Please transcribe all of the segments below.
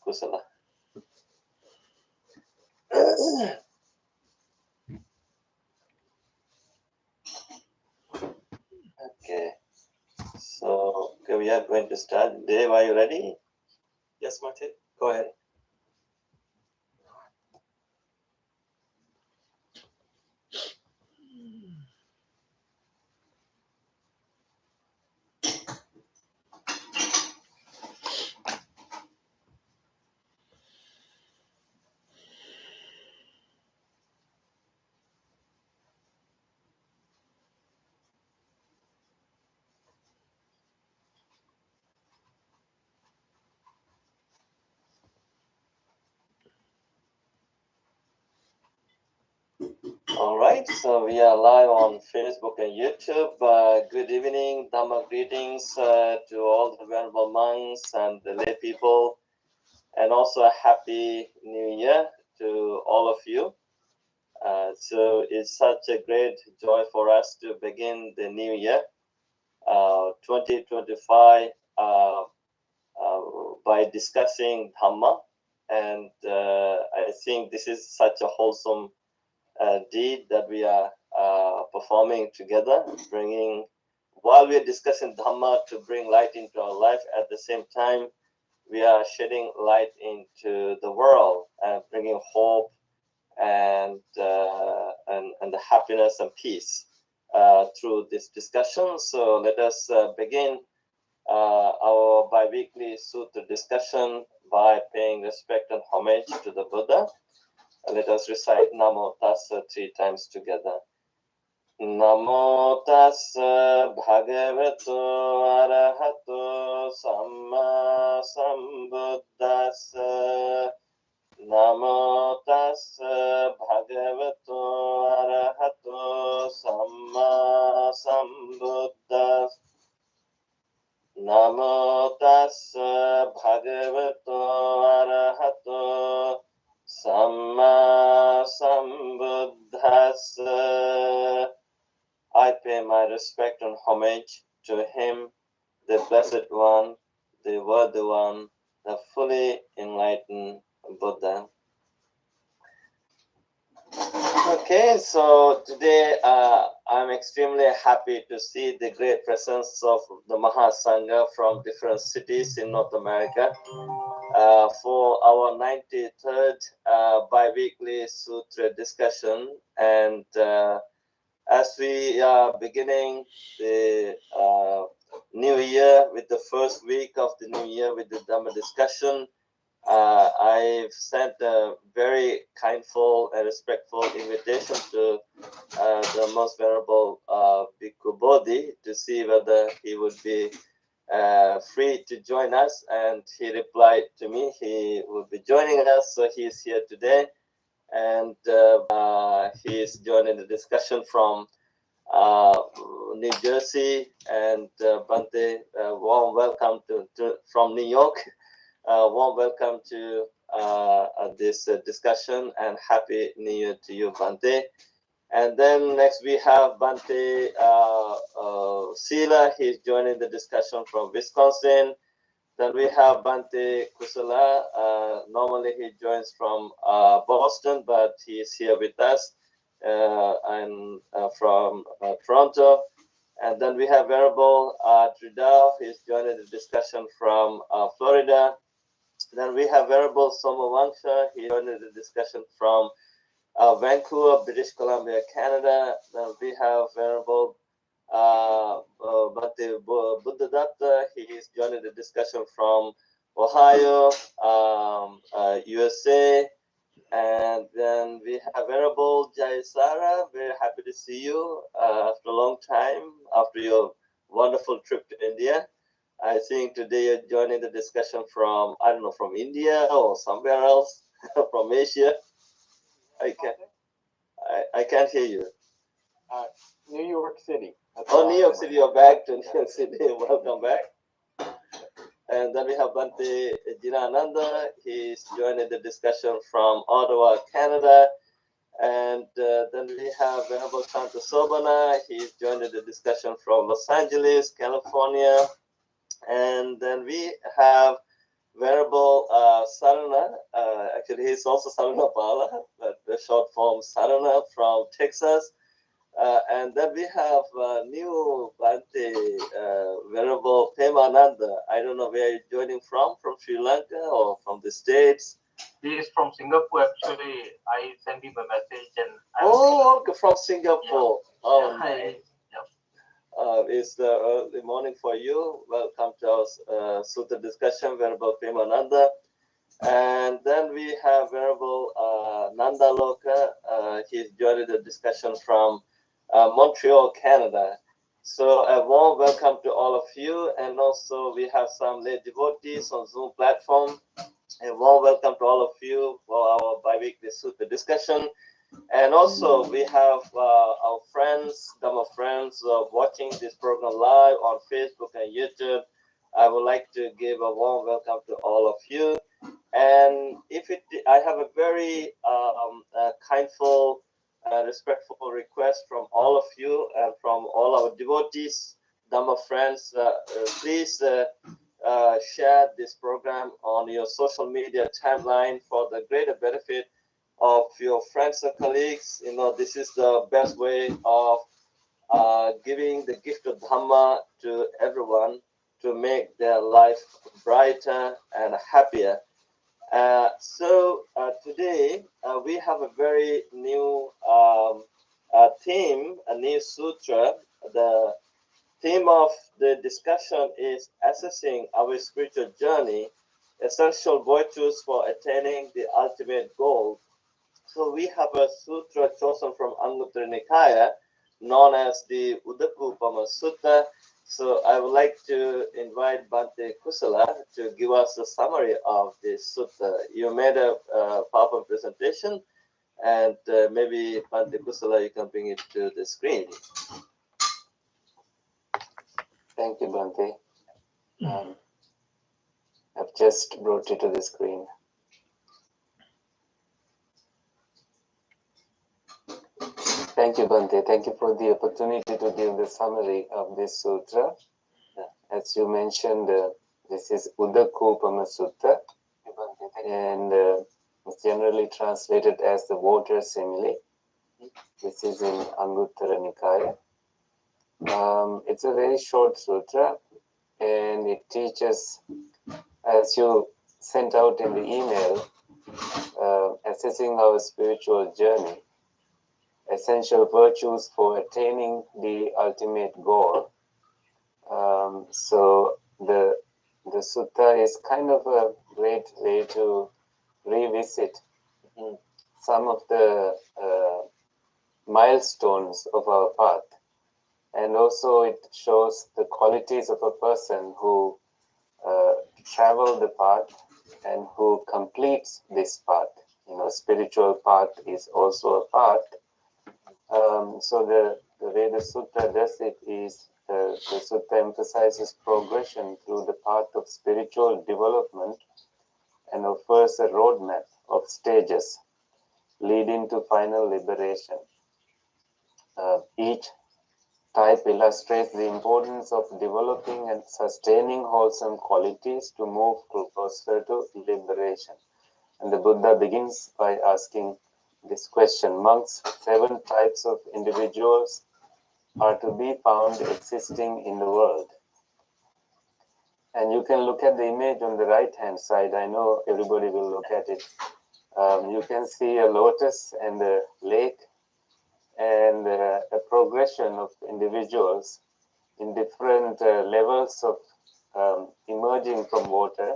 Kusala. Okay, so we are going to start. Dave, are you ready? Yes, Martin, go ahead. All right, so we are live on Facebook and YouTube. Good evening, Dhamma greetings to all the venerable monks and the lay people, and also a happy new year to all of you. So it's such a great joy for us to begin the new year, 2025, by discussing Dhamma. And I think this is such a wholesome deed that we are performing together, while we are discussing Dhamma to bring light into our life. At the same time, we are shedding light into the world and bringing hope and the happiness and peace through this discussion. So let us begin our bi-weekly Sutra discussion by paying respect and homage to the Buddha. Let us recite Namo Tassa 3 times together. Namo Tassa Bhagavato Arahato Samma Sambuddhassa. Namo Tassa Bhagavato Arahato Samma Sambuddhassa. Namo Tassa Bhagavato Arahato Samma Sambuddhassa. I pay my respect and homage to him, the Blessed One, the Worthy One, the fully enlightened Buddha. Okay, so today I'm extremely happy to see the great presence of the Mahasangha from different cities in North America for our 93rd bi-weekly Sutra discussion. And as we are beginning the new year with the first week of the new year with the Dhamma discussion, I've sent a very kindful and respectful invitation to the Most Venerable Bhikkhu Bodhi to see whether he would be free to join us, and he replied to me he would be joining us, so he is here today, and he is joining the discussion from New Jersey, and Bhante, warm welcome from New York. Warm welcome to this discussion, and Happy New Year to you, Bhante. And then next we have Bhante Sila. He's joining the discussion from Wisconsin. Then we have Bhante Kusala. Normally he joins from Boston, but he is here with us and from Toronto. And then we have Venerable Tridao. He's joining the discussion from Florida. Then we have Venerable Somavangsha. He joined the discussion from Vancouver, British Columbia, Canada. Then we have Venerable Bhante Buddhadatta. He is joining the discussion from Ohio, USA. And then we have Venerable Jayasara. Very happy to see you after a long time, after your wonderful trip to India. I think today you're joining the discussion from, I don't know, from India or somewhere else, from Asia. I can't hear you. New York City. New York City, you're back to New York City. Welcome back. And then we have Bhante Jinananda. He's joining the discussion from Ottawa, Canada. And then we have Venerable Santa Sobana. He's joining the discussion from Los Angeles, California. And then we have Venerable Sarana. Actually, he's also Sarana Bala, but the short form Sarana from Texas. And then we have new Bhante, Venerable Pemananda. I don't know where you're joining from Sri Lanka or from the States. He is from Singapore. Actually, I sent him a message and. Okay, from Singapore. Yeah. Oh, Yeah. nice. Yeah. It's the early morning for you. Welcome to our Sutta discussion, Venerable Pemananda. And then we have Venerable Nanda Loka. He's joining the discussion from Montreal, Canada. So a warm welcome to all of you. And also we have some lay devotees on Zoom platform. A warm welcome to all of you for our bi-weekly Sutta discussion. And also we have our friends, Dhamma friends watching this program live on Facebook and YouTube. I would like to give a warm welcome to all of you. And I have a very kindful, respectful request from all of you and from all our devotees, Dhamma friends. Please share this program on your social media timeline for the greater benefit of your friends and colleagues. This is the best way of giving the gift of Dhamma to everyone to make their life brighter and happier. So today we have a very new theme, a new sutra. The theme of the discussion is assessing our spiritual journey, essential virtues for attaining the ultimate goal. So we have a sutra chosen from Anguttara Nikaya, known as the Udakupama Sutta. So I would like to invite Bhante Kusala to give us a summary of this sutta. You made a PowerPoint presentation, and maybe Bhante Kusala, you can bring it to the screen. Thank you, Bhante. I've just brought it to the screen. Thank you, Bhante. Thank you for the opportunity to give the summary of this sutra. As you mentioned, this is Udakupama Sutta, and it's generally translated as the water simile. This is in Anguttara Nikaya. It's a very short sutra, and it teaches, as you sent out in the email, assessing our spiritual journey, essential virtues for attaining the ultimate goal. So the sutta is kind of a great way to revisit some of the milestones of our path. And also it shows the qualities of a person who travel the path and who completes this path. Spiritual path is also a path. So the way the sutta does it is the sutta emphasizes progression through the path of spiritual development and offers a roadmap of stages leading to final liberation. Each type illustrates the importance of developing and sustaining wholesome qualities to move closer to liberation. And the Buddha begins by asking this question: amongst 7 types of individuals are to be found existing in the world. And you can look at the image on the right hand side. I know everybody will look at it. You can see a lotus and a lake and a progression of individuals in different levels of emerging from water.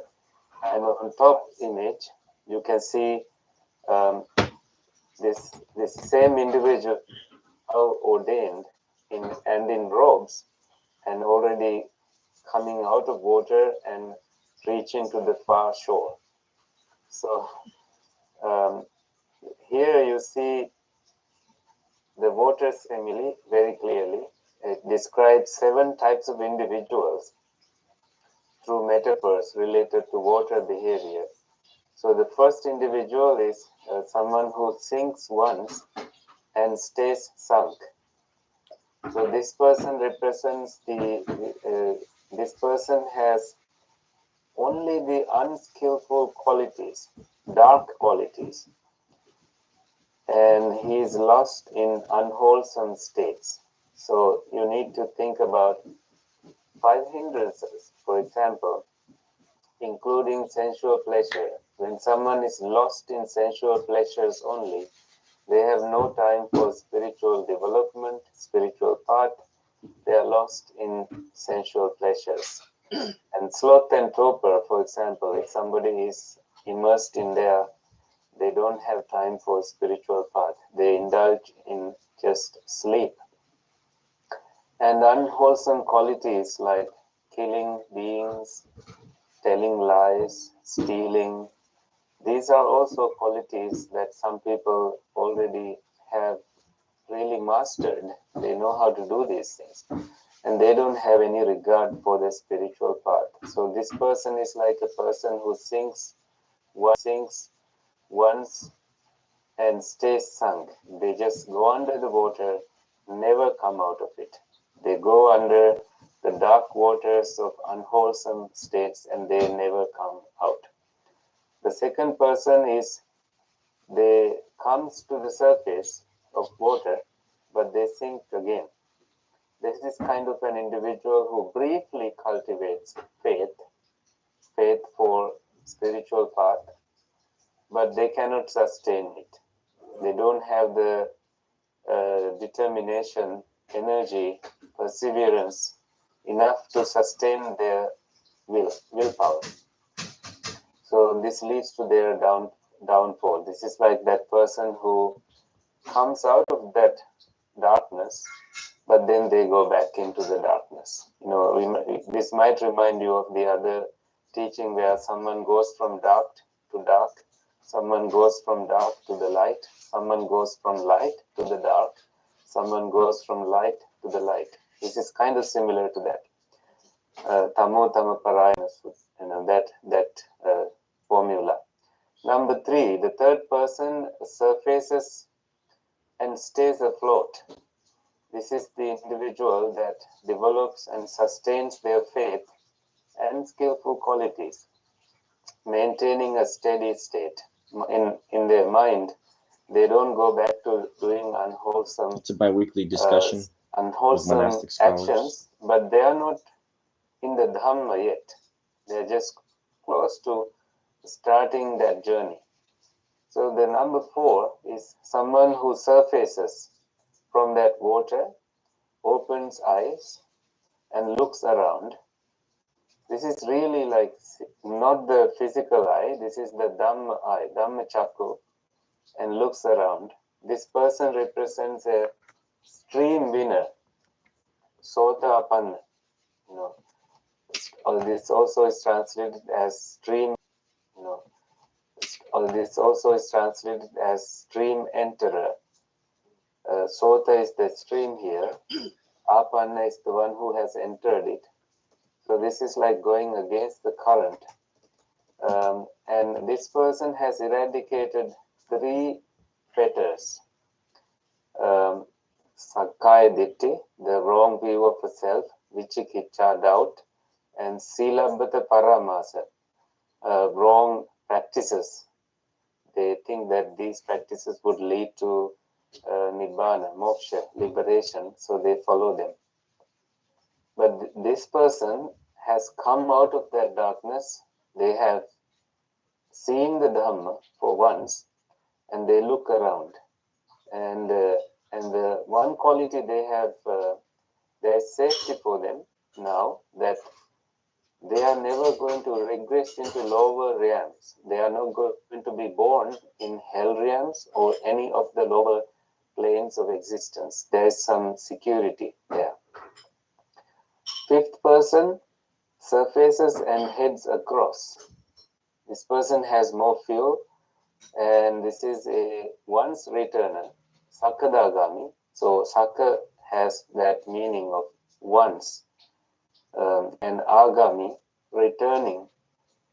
And on top image, you can see this same individual ordained in robes and already coming out of water and reaching to the far shore. So here you see the water simile very clearly. It describes 7 types of individuals through metaphors related to water behavior. So the first individual is someone who sinks once and stays sunk. So this person represents this person has only the unskillful qualities, dark qualities, and he is lost in unwholesome states. So you need to think about 5 hindrances, for example, including sensual pleasure. When someone is lost in sensual pleasures only, they have no time for spiritual development, spiritual path. They are lost in sensual pleasures. And sloth and torpor, for example, if somebody is immersed in there, they don't have time for spiritual path. They indulge in just sleep. And unwholesome qualities like killing beings, telling lies, stealing, these are also qualities that some people already have really mastered. They know how to do these things. And they don't have any regard for the spiritual path. So this person is like a person who sinks once and stays sunk. They just go under the water, never come out of it. They go under the dark waters of unwholesome states and they never come out. The second person is, they comes to the surface of water, but they sink again. This is kind of an individual who briefly cultivates faith for spiritual path, but they cannot sustain it. They don't have the determination, energy, perseverance enough to sustain their willpower. So this leads to their downfall. This is like that person who comes out of that darkness, but then they go back into the darkness. This might remind you of the other teaching where someone goes from dark to dark, someone goes from dark to the light, someone goes from light to the dark, someone goes from light to the light. This is kind of similar to that. Tamo tama parayana, that formula. Number 3, the third person surfaces and stays afloat. This is the individual that develops and sustains their faith and skillful qualities, maintaining a steady state. In their mind, they don't go back to doing unwholesome. It's a biweekly discussion Unwholesome monastic scholars. actions, but they are not in the Dhamma yet. They're just close to starting that journey. So the number 4 is someone who surfaces from that water, opens eyes, and looks around. This is really like not the physical eye, this is the Dhamma eye, Dhamma chakku, and looks around. This person represents a stream winner, Sota Apanna. All this also is translated as stream, all this also is translated as stream enterer. Sota is the stream here. Apanna is the one who has entered it. So this is like going against the current. And this person has eradicated 3 fetters. Sakkaya Ditti, the wrong view of the self, Vichikicha, doubt, and Silabbata Paramasa, wrong practices. They think that these practices would lead to Nibbana, moksha, liberation, so they follow them. But this person has come out of that darkness. They have seen the Dhamma for once, and they look around. And the one quality they have, there is safety for them now, that they are never going to regress into lower realms. They are not going to be born in hell realms or any of the lower planes of existence. There is some security there. 5th person surfaces and heads across. This person has more fuel, and this is a once returner, Sakadagami. So Saka has that meaning of once, and Agami, returning.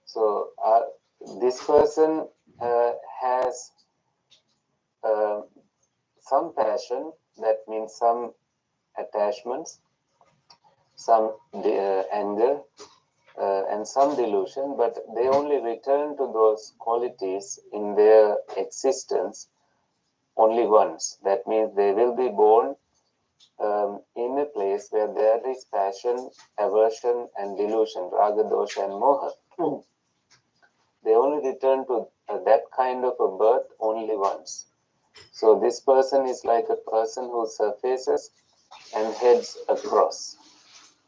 So this person has some passion, that means some attachments, some anger, and some delusion, but they only return to those qualities in their existence only once. That means they will be born in a place where there is passion, aversion, and delusion, raga, dosha, and moha. They only return to that kind of a birth only once. So this person is like a person who surfaces and heads across.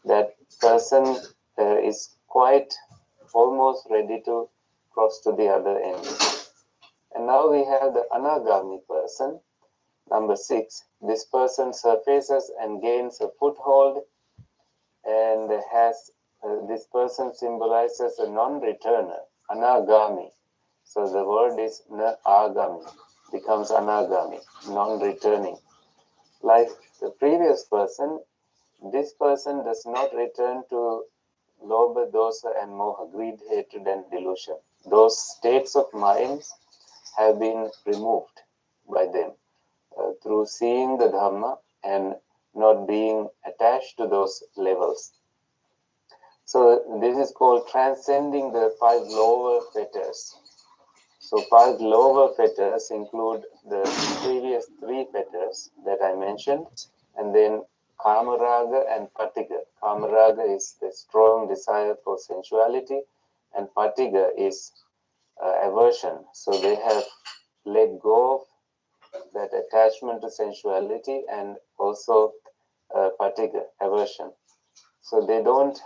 That person is quite almost ready to cross to the other end. And now we have the anagami person, number 6. This person surfaces and gains a foothold, and this person symbolizes a non-returner, anagami. So the word is na agami, becomes anagami, non-returning. Like the previous person, this person does not return to lobha, dosa, and moha, greed, hatred, and delusion. Those states of minds have been removed by them through seeing the Dhamma and not being attached to those levels. So this is called transcending the 5 lower fetters. So 5 lower fetters include the previous 3 fetters that I mentioned, and then Kamaraga and Patiga. Kamaraga is the strong desire for sensuality, and Patiga is aversion. So they have let go of that attachment to sensuality and also Patiga, aversion. So they don't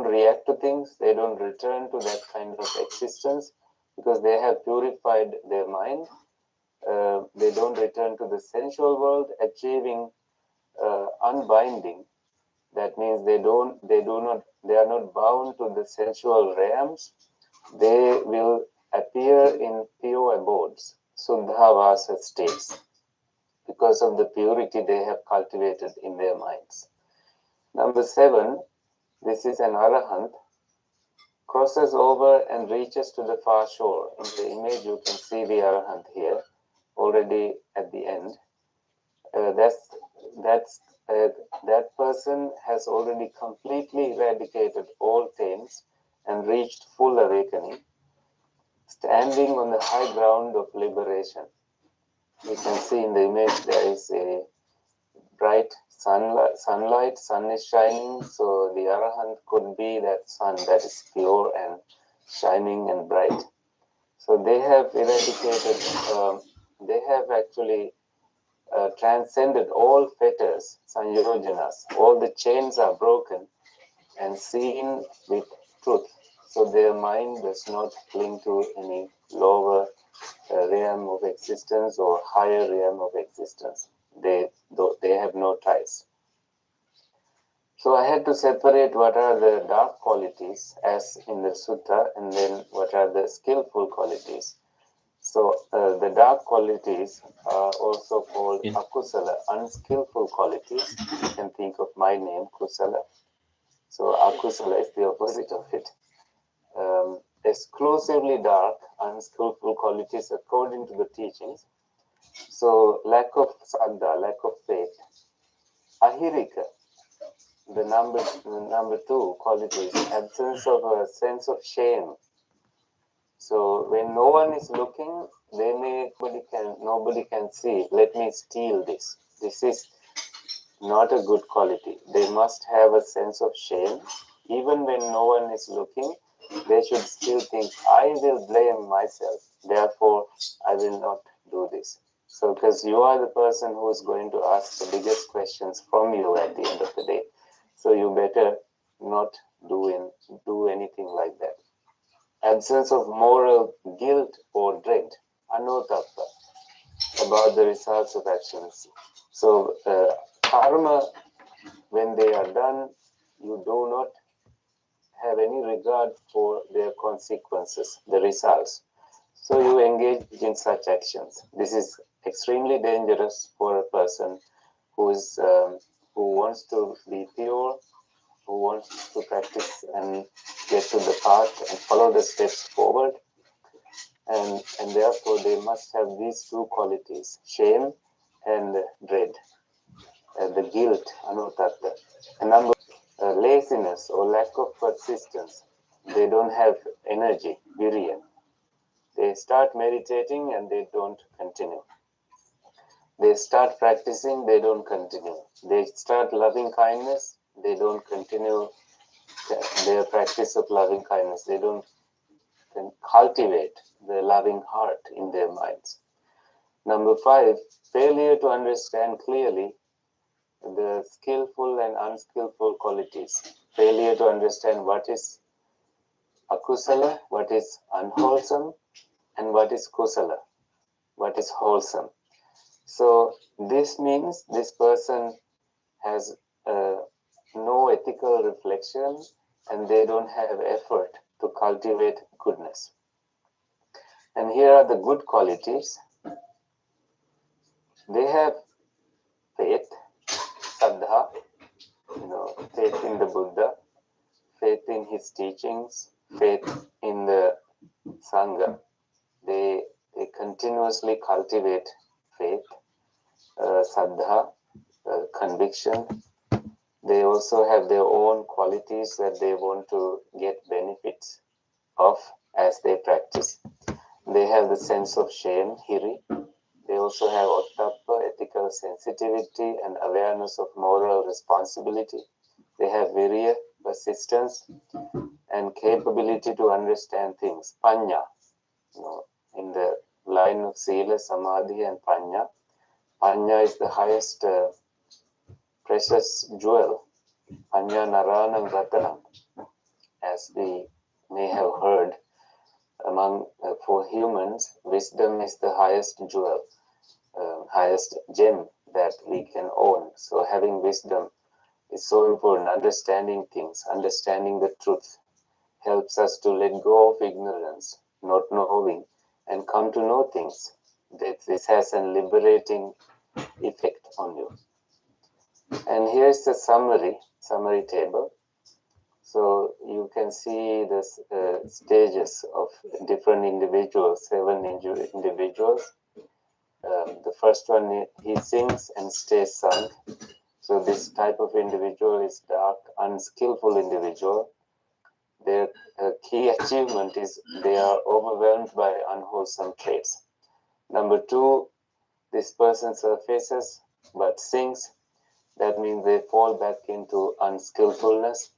react to things. They don't return to that kind of existence because they have purified their mind. They don't return to the sensual world, achieving unbinding. That means they are not bound to the sensual realms. They will appear in pure abodes, Suddhavasa states, because of the purity they have cultivated in their minds. Number 7, this is an arahant, crosses over and reaches to the far shore. In the image you can see the arahant here, already at the end. That person has already completely eradicated all taints and reached full awakening, standing on the high ground of liberation. You can see in the image there is a bright sunlight, sun is shining, so the arahant could be that sun that is pure and shining and bright. So they have eradicated, they have actually transcended all fetters, sanyojanas. All the chains are broken and seen with truth. So their mind does not cling to any lower realm of existence or higher realm of existence. They have no ties. So I had to separate what are the dark qualities as in the sutta, and then what are the skillful qualities. So the dark qualities are also called akusala, unskillful qualities. You can think of my name, Kusala. So akusala is the opposite of it. Exclusively dark, unskillful qualities according to the teachings. So lack of saddha, lack of faith. Ahirika, the number 2 quality is absence of a sense of shame. So when no one is looking, nobody can see. Let me steal this. This is not a good quality. They must have a sense of shame. Even when no one is looking, they should still think, I will blame myself. Therefore, I will not do this. So because you are the person who is going to ask the biggest questions from you at the end of the day. So you better not do anything like that. Absence of moral guilt or dread, anotappa, about the results of actions. So karma, when they are done, you do not have any regard for their consequences, the results. So you engage in such actions. This is extremely dangerous for a person who wants to be pure, who wants to practice and get to the path and follow the steps forward. And therefore they must have these 2 qualities, shame and dread, the guilt, anuttatta. And laziness or lack of persistence. They don't have energy, virya. They start meditating and they don't continue. They start practicing, they don't continue. They start loving kindness, they don't continue their practice of loving kindness. They don't cultivate the loving heart in their minds. Number 5, failure to understand clearly the skillful and unskillful qualities. Failure to understand what is akusala, what is unwholesome, and what is kusala, what is wholesome. So this means this person has no ethical reflection and they don't have effort to cultivate goodness. And here are the good qualities. They have faith, saddha, faith in the Buddha, faith in his teachings, faith in the Sangha. They continuously cultivate faith, saddha, conviction. They also have their own qualities that they want to get benefits of as they practice. They have the sense of shame, hiri. They also have ottappa, ethical sensitivity and awareness of moral responsibility. They have virya, persistence, and capability to understand things, panya. In the line of sila, samadhi, and panya. Panya is the highest precious jewel. Panya naranam ratanam. As we may have heard, for humans, wisdom is the highest jewel, highest gem that we can own. So having wisdom is so important. Understanding things, understanding the truth, helps us to let go of ignorance, not knowing, and come to know things. This has a liberating effect on you. And here's the summary table. So you can see the stages of different individuals, 7 individuals. The first one, he sings and stays sung. So this type of individual is dark, unskillful individual. Their key achievement is they are overwhelmed by unwholesome traits. Number 2, this person surfaces but sinks. That means they fall back into unskillfulness.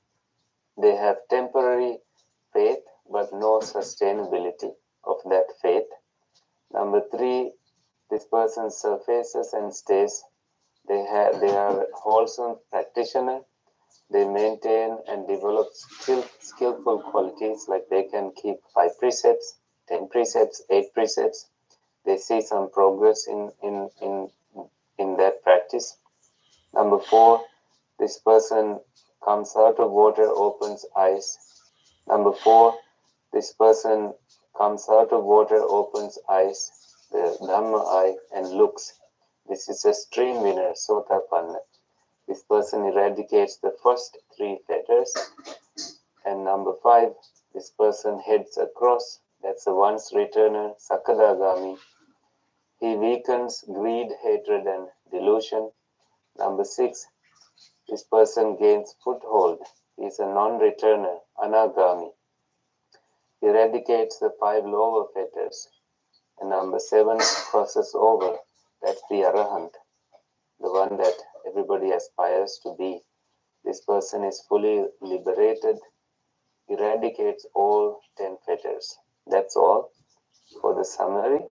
They have temporary faith but no sustainability of that faith. Number 3, this person surfaces and stays. They are wholesome practitioner. They maintain and develop skillful qualities, like they can keep 5 precepts, 10 precepts, 8 precepts. They see some progress in that practice. Number 4, this person comes out of water, opens eyes. Number 4, this person comes out of water, opens eyes, the Dhamma eye, and looks. This is a stream winner, Sotapanna. This person eradicates the first 3 fetters. And number 5, this person heads across. That's a once returner, Sakadagami. He weakens greed, hatred, and delusion. Number 6, this person gains foothold. He is a non-returner, Anagami. He eradicates the 5 lower fetters. And number 7 crosses over. That's the Arahant, the one that everybody aspires to be. This person is fully liberated, eradicates all 10 fetters. That's all for the summary.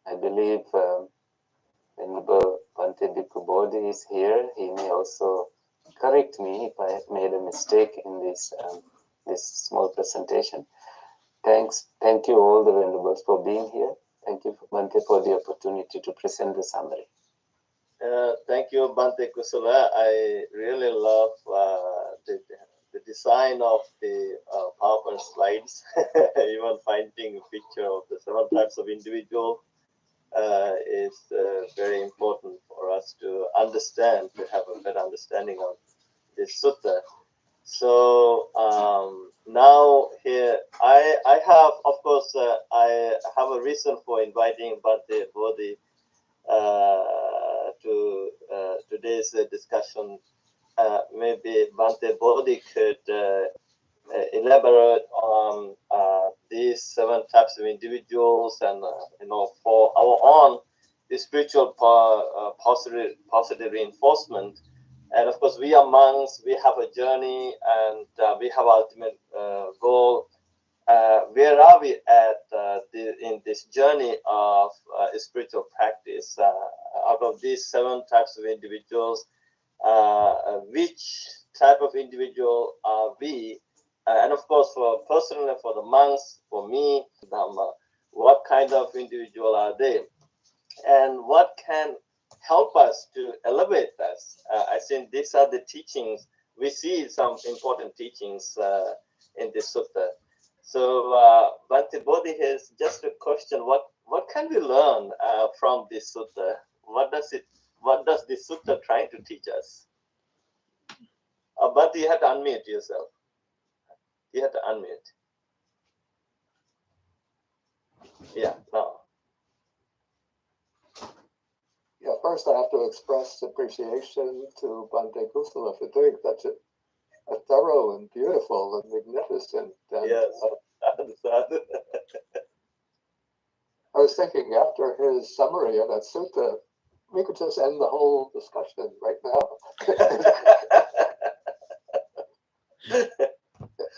I believe Venerable Bhante Bhikkhu Bodhi is here. He may also correct me if I have made a mistake in this small presentation. Thank you all the Venerables for being here. Thank you, Bhante, for the opportunity to present the summary. Thank you, Bhante Kusala. I really love the design of the PowerPoint slides. Even finding a picture of the 7 types of individual is very important for us to understand, to have a better understanding of this sutta. So now here, I have, of course, I have a reason for inviting Bhante Bodhi to today's discussion. Maybe Bhante Bodhi different types of individuals, and for our own spiritual positive reinforcement. And of course, we are monks. We have a journey, and we have ultimate goal. Where are we at in this journey of spiritual practice? Out of these 7 types of individuals, which type of individual are we? And of course, personally, for the monks, for me, what kind of individual are they? And what can help us to elevate us? I think these are the teachings. We see some important teachings in this sutta. So, Bhante Bodhi has just a question: what can we learn from this sutta? What does this sutta trying to teach us? Bhante, you have to unmute yourself. You have to unmute. Yeah, now. Yeah, first I have to express appreciation to Bhante Kusala for doing such a thorough and beautiful and magnificent. And, Yes. I was thinking after his summary of that sutta, we could just end the whole discussion right now.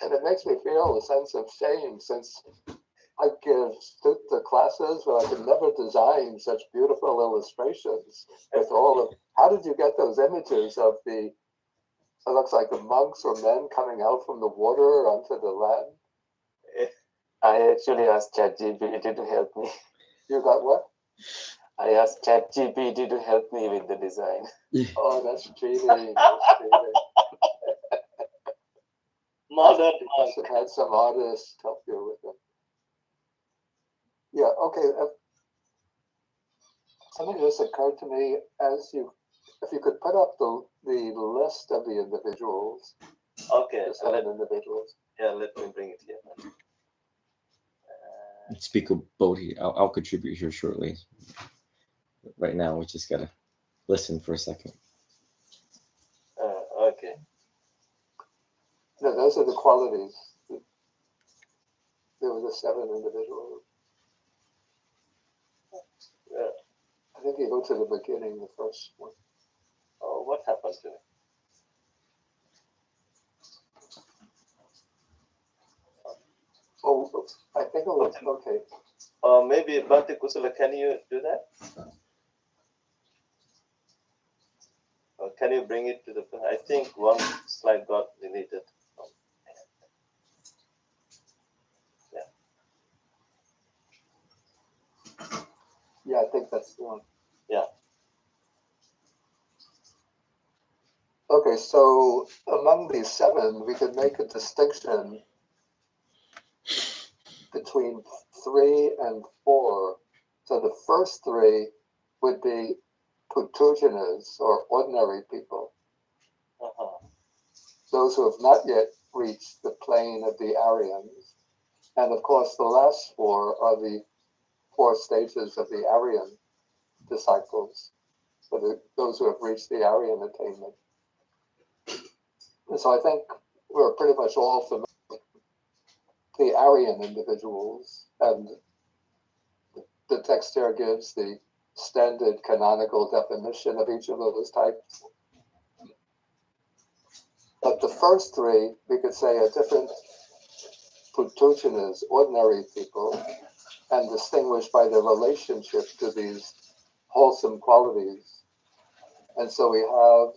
And it makes me feel a sense of shame since I give sutta classes, but I could never design such beautiful illustrations with all of, how did you get those images of it looks like the monks or men coming out from the water onto the land? I actually asked ChatGPT to help me. You got what? I asked ChatGPT to help me with the design. Oh, that's cheating. That's cheating. Modern You monk. should have some artists help you with it. Yeah, okay. Something just occurred to me if you could put up the list of the individuals, Okay, the so 7 individuals. let me bring it here. Speaker Bodhi, I'll contribute here shortly. Right now, we just gotta listen for a second. Okay. No, those are the qualities. There were the 7 individuals. I think you go to the beginning, the first one. Oh, what happened to it? Oh, I think it was, okay. Maybe Bhante Kusala, can you do that? Or can you bring it to the? I think one slide got deleted. Yeah, I think that's the one. Yeah. Okay, so among these 7, we could make a distinction between 3 and 4. So the first 3 would be putujanas, or ordinary people, those who have not yet reached the plane of the Aryans. And of course, the last 4 are the 4 stages of the Aryan disciples, so those who have reached the Aryan attainment. And so I think we're pretty much all familiar with the Aryan individuals, and the text here gives the standard canonical definition of each of those types. But the first 3, we could say, are different putujanas, ordinary people, and distinguished by their relationship to these wholesome qualities. And so we have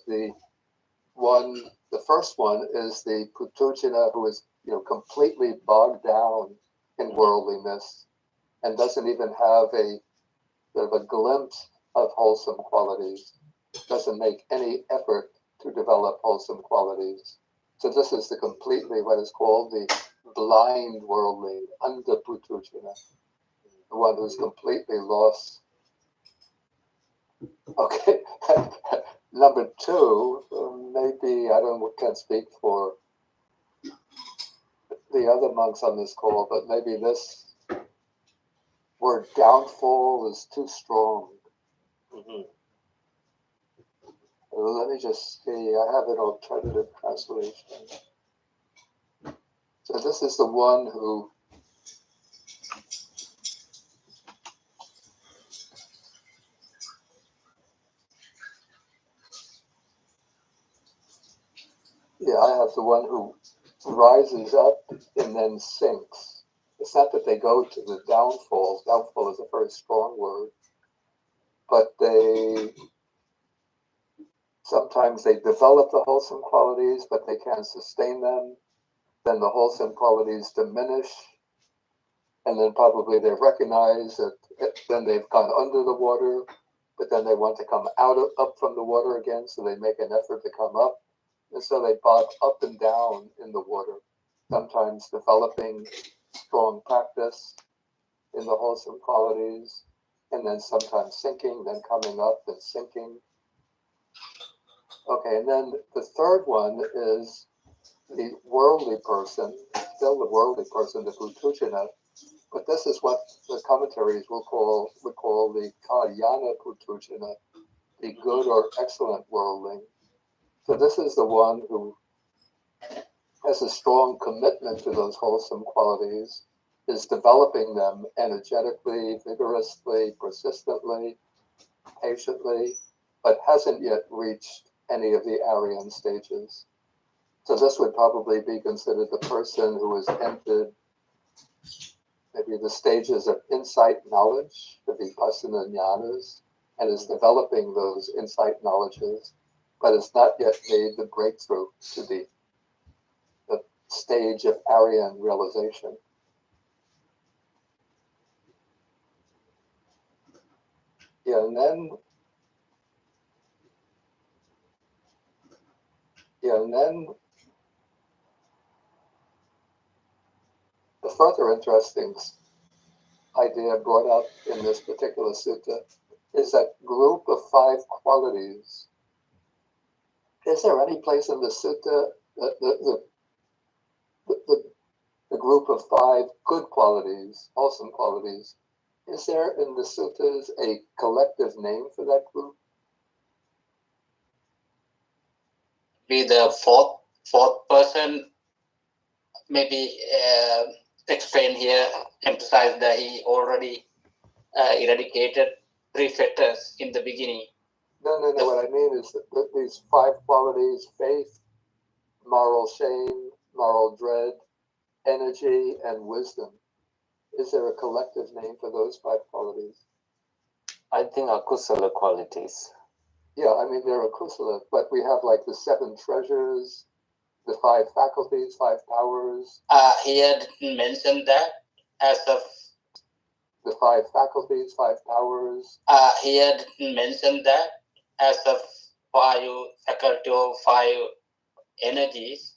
the first one is the putujana who is completely bogged down in worldliness and doesn't even have a sort of a glimpse of wholesome qualities, doesn't make any effort to develop wholesome qualities. So this is completely what is called the blind worldling, andaputujana, the one who's completely lost. Okay, number 2, maybe can't speak for the other monks on this call, but maybe this word downfall is too strong. Let me just see, I have an alternative translation. So this is the one who Yeah, I have the one who rises up and then sinks. It's not that they go to the downfall. Downfall is a very strong word, but sometimes they develop the wholesome qualities, but they can't sustain them. Then the wholesome qualities diminish, and then probably they recognize that then they've gone under the water, but then they want to come up from the water again, so they make an effort to come up, and so they bob up and down in the water, sometimes developing strong practice in the wholesome qualities, and then sometimes sinking, then coming up and sinking. Okay, and then the third one is the worldly person, still the worldly person, the Putujana, but this is what the commentaries would call the Kalyana Putujana, the good or excellent worldling. So this is the one who has a strong commitment to those wholesome qualities, is developing them energetically, vigorously, persistently, patiently, but hasn't yet reached any of the Aryan stages. So this would probably be considered the person who has entered maybe the stages of insight knowledge, the vipassana jnanas, and is developing those insight knowledges, but has not yet made the breakthrough to the stage of Aryan realization. Yeah, and then the further interesting idea brought up in this particular sutta is that group of 5 qualities. Is there any place in the sutta that the group of 5 good qualities, wholesome qualities, is there in the suttas a collective name for that group? Be the fourth person, maybe explain here, emphasize that he already eradicated 3 fetters in the beginning. No. What I mean is that these 5 qualities, faith, moral shame, moral dread, energy, and wisdom. Is there a collective name for those 5 qualities? I think akusala qualities. Yeah, I mean, they're akusala, but we have like the 7 treasures, the 5 faculties, 5 powers. Here didn't mention that as of the 5 faculties, 5 powers. Here didn't mention that as of 5 faculty or 5 energies,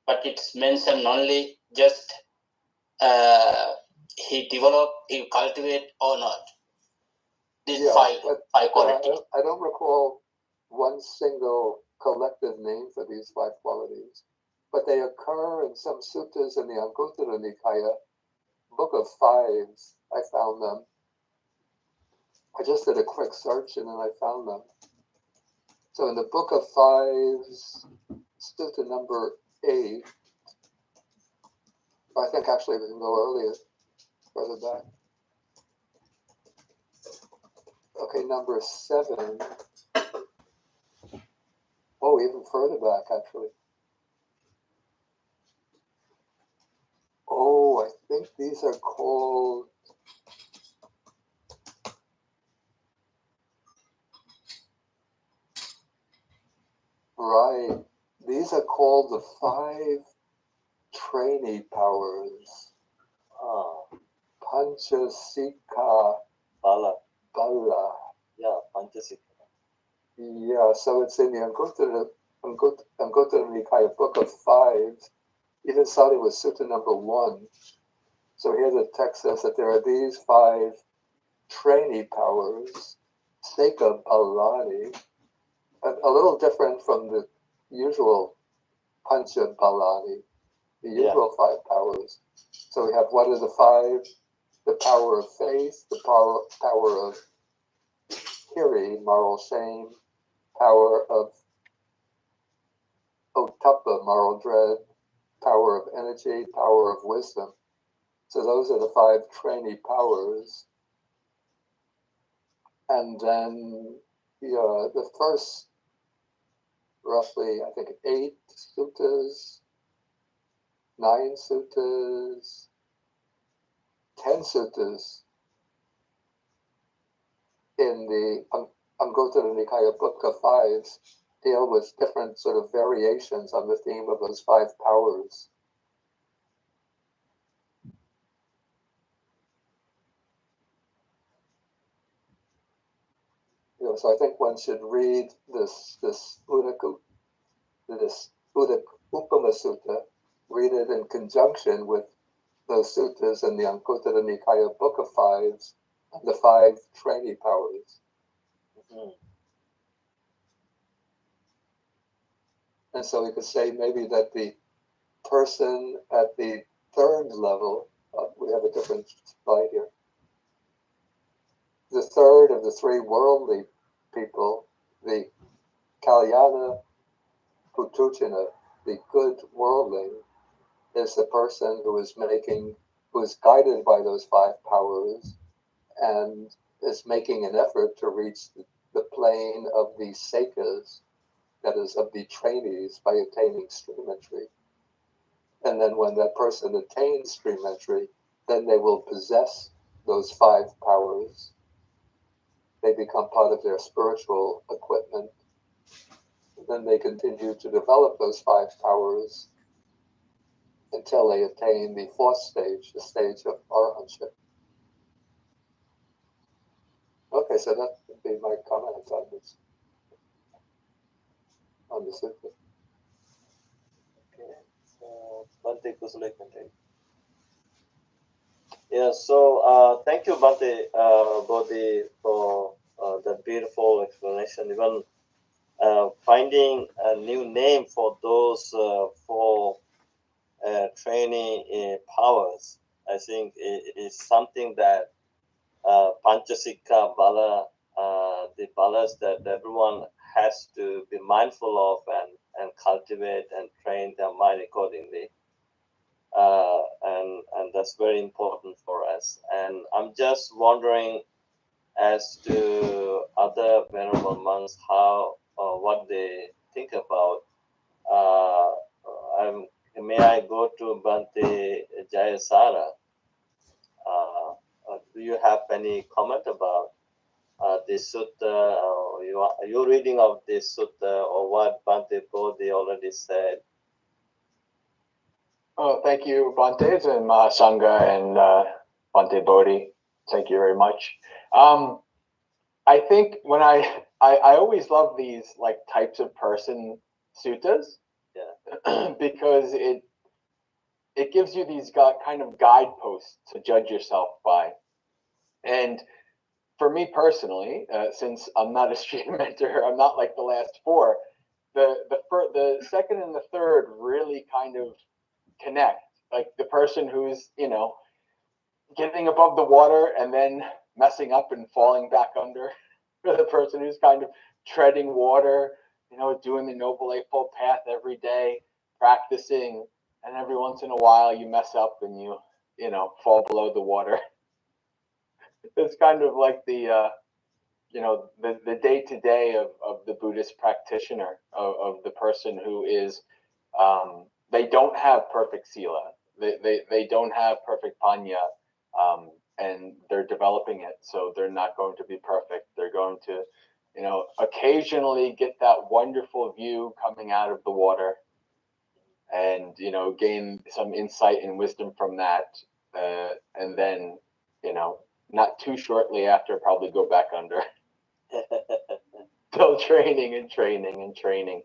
but it's mentioned only just he developed, he cultivate or not. These 5 qualities. I don't recall one single collective name for these 5 qualities, but they occur in some suttas in the Anguttara Nikaya, Book of Fives. I found them. I just did a quick search and then I found them. So in the Book of Fives, sutta number 8, I think actually we can go earlier, further back. Okay, number 7. Oh, even further back, actually. Oh, I think these are called... Right. These are called the 5 trainee powers. Panchasika Bala. Bala. Yeah, Panchasika. Yeah, so it's in the Anguttara Nikaya Book of Fives, even starting with Sutta number 1. So here the text says that there are these 5 trainee powers, Seka Balani, a little different from the usual Pancha Balani, the usual 5 powers. So we have what are the 5? The power of faith, the power of hiri, moral shame, power of otapa, moral dread, power of energy, power of wisdom. So those are the 5 trainee powers. And then the first roughly, I think, 8 suttas, 9 suttas, 10 suttas in the Anguttara Nikaya Book of Fives deal with different sort of variations on the theme of those 5 powers. So I think one should read this Uddaka Upama Sutta, read it in conjunction with those suttas in the Anguttara Nikaya Book of Fives, and the 5 trainee powers. Mhm. And so we could say maybe that the person at the 3rd level, we have a different slide here, the 3rd of the 3 worldly people, the Kalyana Putuchina, the good worldling, is the person who is guided by those 5 powers and is making an effort to reach the plane of the sekas, that is, of the trainees, by attaining stream entry. And then when that person attains stream entry, then they will possess those 5 powers. They become part of their spiritual equipment. And then they continue to develop those 5 powers until they attain the 4th stage, the stage of arahantship. Okay, so that would be my comment on this, on the sutta. Okay, so Bante Kusule continue. Yeah, so thank you, Bante Bodhi, for that beautiful explanation. Even finding a new name for those 4 training powers, I think it is something that Panchasika Bala, the balas that everyone has to be mindful of and cultivate and train their mind accordingly. And that's very important for us. And I'm just wondering as to other venerable monks how what they think about. May I go to Bante Jayasara? Do you have any comment about this sutta? Or your reading of this sutta, or what Bante Bodhi already said? Oh, thank you, Bante and Mahasangha and Bante Bodhi. Thank you very much. I think when I always love these like types of person suttas, Yeah. because it gives you these kind of guideposts to judge yourself by. And for me personally, since I'm not a stream mentor, I'm not like the last 4. The second and the third really kind of connect. Like the person who's, getting above the water and then messing up and falling back under, for the person who's kind of treading water, doing the Noble Eightfold Path every day, practicing, and every once in a while you mess up and you fall below the water. It's kind of like the day-to-day of the Buddhist practitioner, of the person who is, they don't have perfect sila, they don't have perfect panya, and they're developing it, so they're not going to be perfect. They're going to, occasionally get that wonderful view coming out of the water, and gain some insight and wisdom from that, and then not too shortly after probably go back under. Still training and training and training,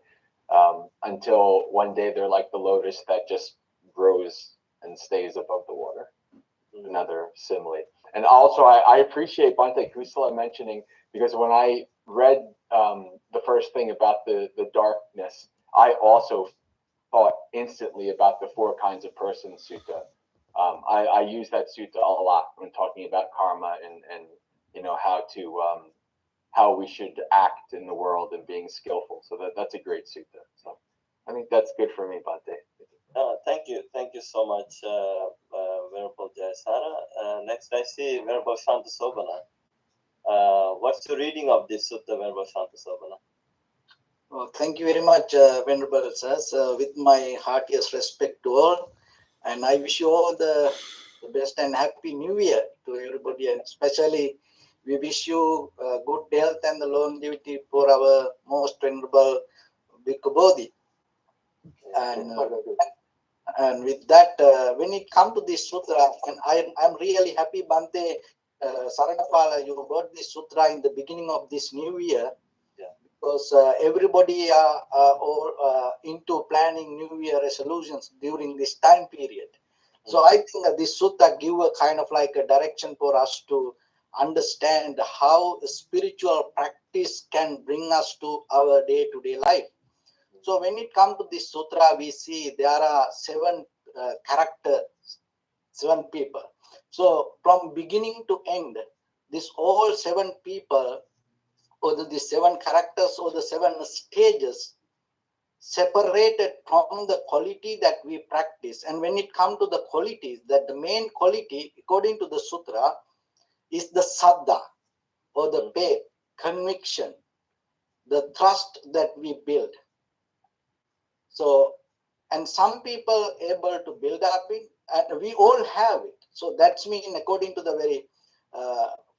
until one day they're like the lotus that just grows and stays above the water. Another simile. And also I appreciate Bante Kusala mentioning, because when I read the first thing about the darkness, I also thought instantly about the 4 kinds of person sutta. I use that sutta a lot when talking about karma and how we should act in the world and being skillful. So that's a great sutta. So I think that's good for me, Bante. Thank you so much, Venerable Jayasara. Next I see Venerable Shantasobana. What's your reading of this sutta, Venerable Shantasobana? Oh, thank you very much, Venerable Sir. So with my heartiest respect to all, and I wish you all the best and happy new year to everybody, and especially we wish you good health and the longevity for our most venerable Bhikkhu Bodhi. And with that, when it comes to this sutra, and I'm really happy, Bante Saranapala, you brought this sutra in the beginning of this new year, because everybody are into planning New Year resolutions during this time period. So I think that this sutta give a kind of like a direction for us to understand how the spiritual practice can bring us to our day-to-day life. So when it comes to this sutra, we see there are 7 characters, 7 people. So from beginning to end, this all 7 people, or the 7 characters, or the 7 stages, separated from the quality that we practice. And when it comes to the qualities, that the main quality, according to the sutra, is the saddha, or the faith, conviction, the trust that we build. So, and some people able to build up it, and we all have it. So that's mean according to the very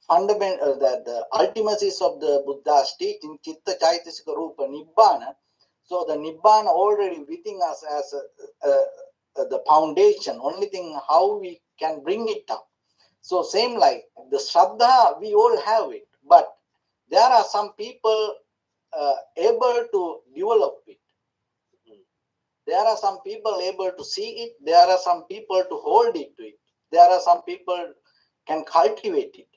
fundamental, the ultimacies of the Buddha's teaching, Chitta Chaitasika Rupa Nibbana. So the Nibbana already within us as the foundation, only thing how we can bring it up. So same like the Shraddha, we all have it, but there are some people able to develop it. There are some people able to see it. There are some people to hold it to it. There are some people can cultivate it.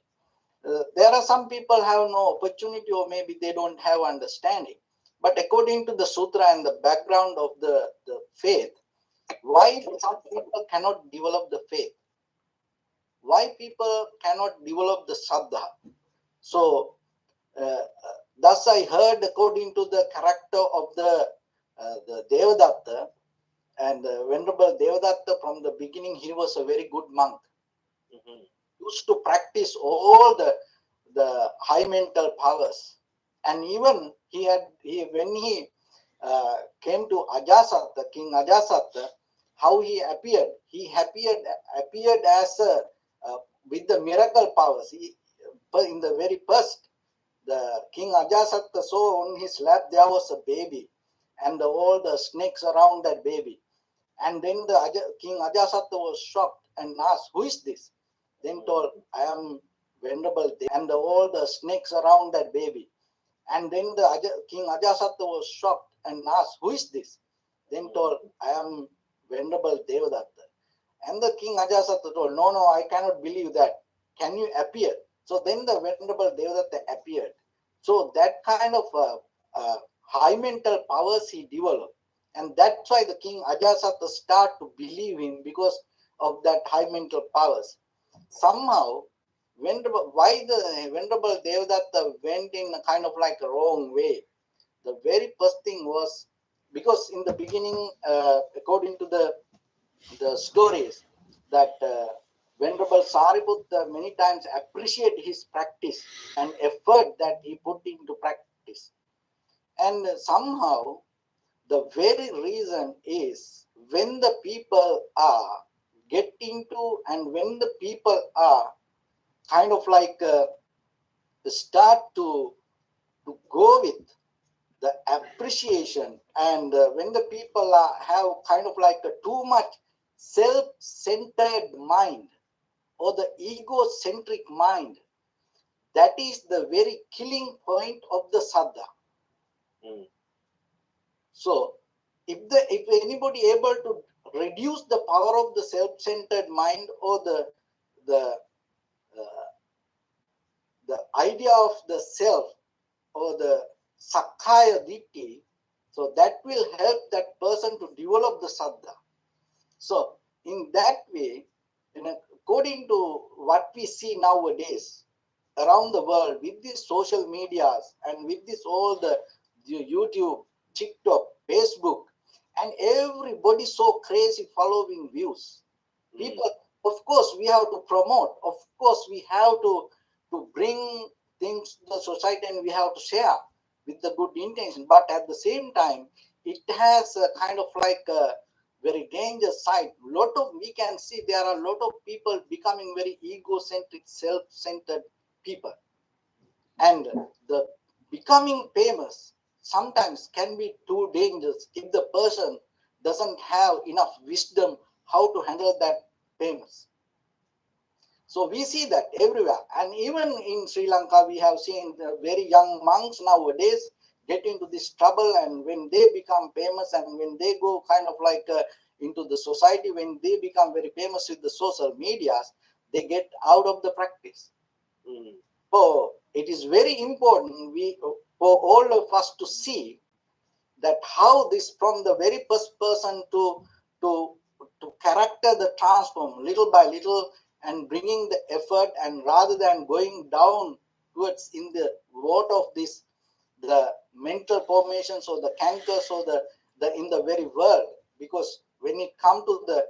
There are some people have no opportunity, or maybe they don't have understanding. But according to the sutra and the background of the faith, why some people cannot develop the faith? Why people cannot develop the saddha? So, thus I heard according to the character of the Devadatta, and Venerable Devadatta, from the beginning, he was a very good monk. Used to practice all the high mental powers. And even when he came to Ajasatta, King Ajasatta, how he appeared? He appeared as with the miracle powers. In the very first, the King Ajasatta saw on his lap there was a baby, and all the snakes around that baby. And then the King Ajasatta was shocked and asked, "Who is this?" Then told, "I am Venerable Dev," and all the snakes around that baby. And then the King Ajasatta was shocked and asked, "Who is this?" Then told, "I am Venerable Devadatta." And the King Ajasatta told, "No, I cannot believe that. Can you appear?" So then the Venerable Devadatta appeared. So that kind of high mental powers he developed. And that's why the King Ajasatta started to believe him, because of that high mental powers. Somehow, why the Venerable Devadatta went in a kind of like a wrong way? The very first thing was, because in the beginning, according to the stories, that Venerable Sariputta many times appreciate his practice and effort that he put into practice. And somehow, the very reason is, when the people are getting to, and when the people are kind of like start to go with the appreciation, and when the people have kind of like a too much self-centered mind, or the egocentric mind, that is the very killing point of the saddha. So if anybody able to reduce the power of the self-centered mind, or the idea of the self, or the sakkaya ditthi, so that will help that person to develop the saddha. So in that way, according to what we see nowadays around the world, with these social medias, and with this all the YouTube, TikTok, Facebook, and everybody so crazy following views. People, of course, we have to promote. Of course, we have to bring things to the society, and we have to share. with the good intention, but at the same time, it has a kind of like a very dangerous side. We can see there are a lot of people becoming very egocentric, self-centered people, and the becoming famous sometimes can be too dangerous if the person doesn't have enough wisdom how to handle that famous. So we see that everywhere, and even in Sri Lanka, we have seen very young monks nowadays get into this trouble, and when they become famous and when they go kind of like into the society, when they become very famous with the social medias, they get out of the practice. So it is very important for all of us to see that how this from the very first person to character the transform little by little and bringing the effort, and rather than going down towards in the what of this the mental formations or the cankers or the in the very world, because when it comes to the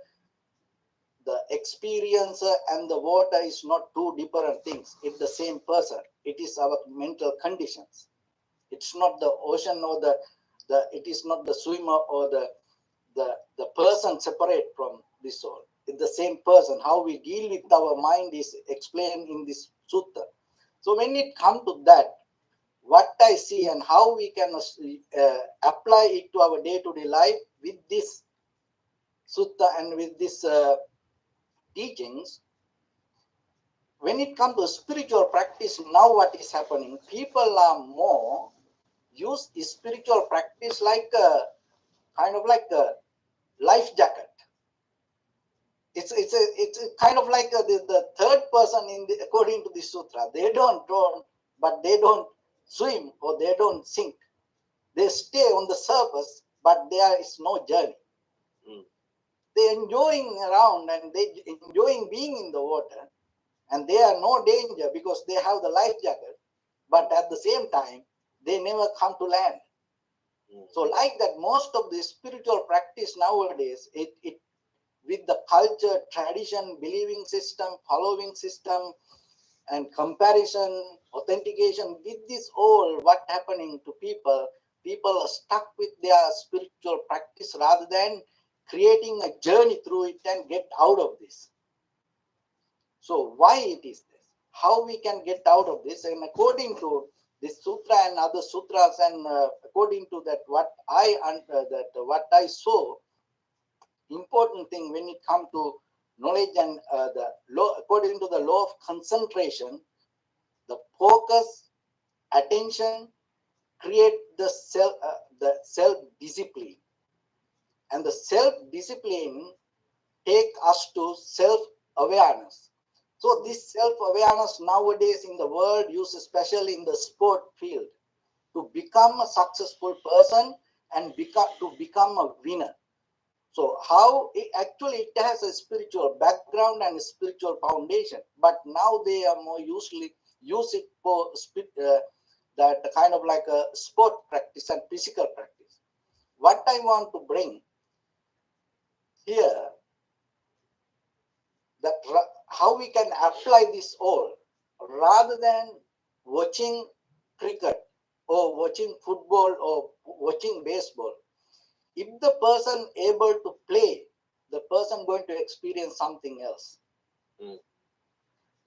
experiencer and the water is not two different things. It's the same person. It is our mental conditions. It's not the ocean or the it is not the swimmer or the person separate from the soul. It's the same person. How we deal with our mind is explained in this sutta. So when it comes to that, what I see and how we can apply it to our day-to-day life with this sutta and with this teachings, when it comes to spiritual practice, now what is happening? People are more use spiritual practice like a kind of like a life jacket. It's a kind of like the third person in the according to the sutra. They don't drown, but they don't swim or they don't sink. They stay on the surface, but there is no journey. They enjoying around and they enjoying being in the water, and they are no danger because they have the life jacket. But at the same time, they never come to land. So like that, most of the spiritual practice nowadays, it with the culture, tradition, believing system, following system, and comparison, authentication, with this all what happening to people are stuck with their spiritual practice rather than creating a journey through it and get out of this. So why it is this? How we can get out of this? And according to this sutra and other sutras, and according to that, what I saw, important thing when it comes to knowledge and the law, according to the law of concentration, the focus, attention, create the self discipline, and the self discipline take us to self awareness. So this self awareness nowadays in the world used especially in the sport field to become a successful person and become a winner. So how it has a spiritual background and a spiritual foundation, but now they are more usually use it for that kind of like a sport practice and physical practice. What I want to bring here, that how we can apply this all rather than watching cricket or watching football or watching baseball. If the person able to play, the person going to experience something else.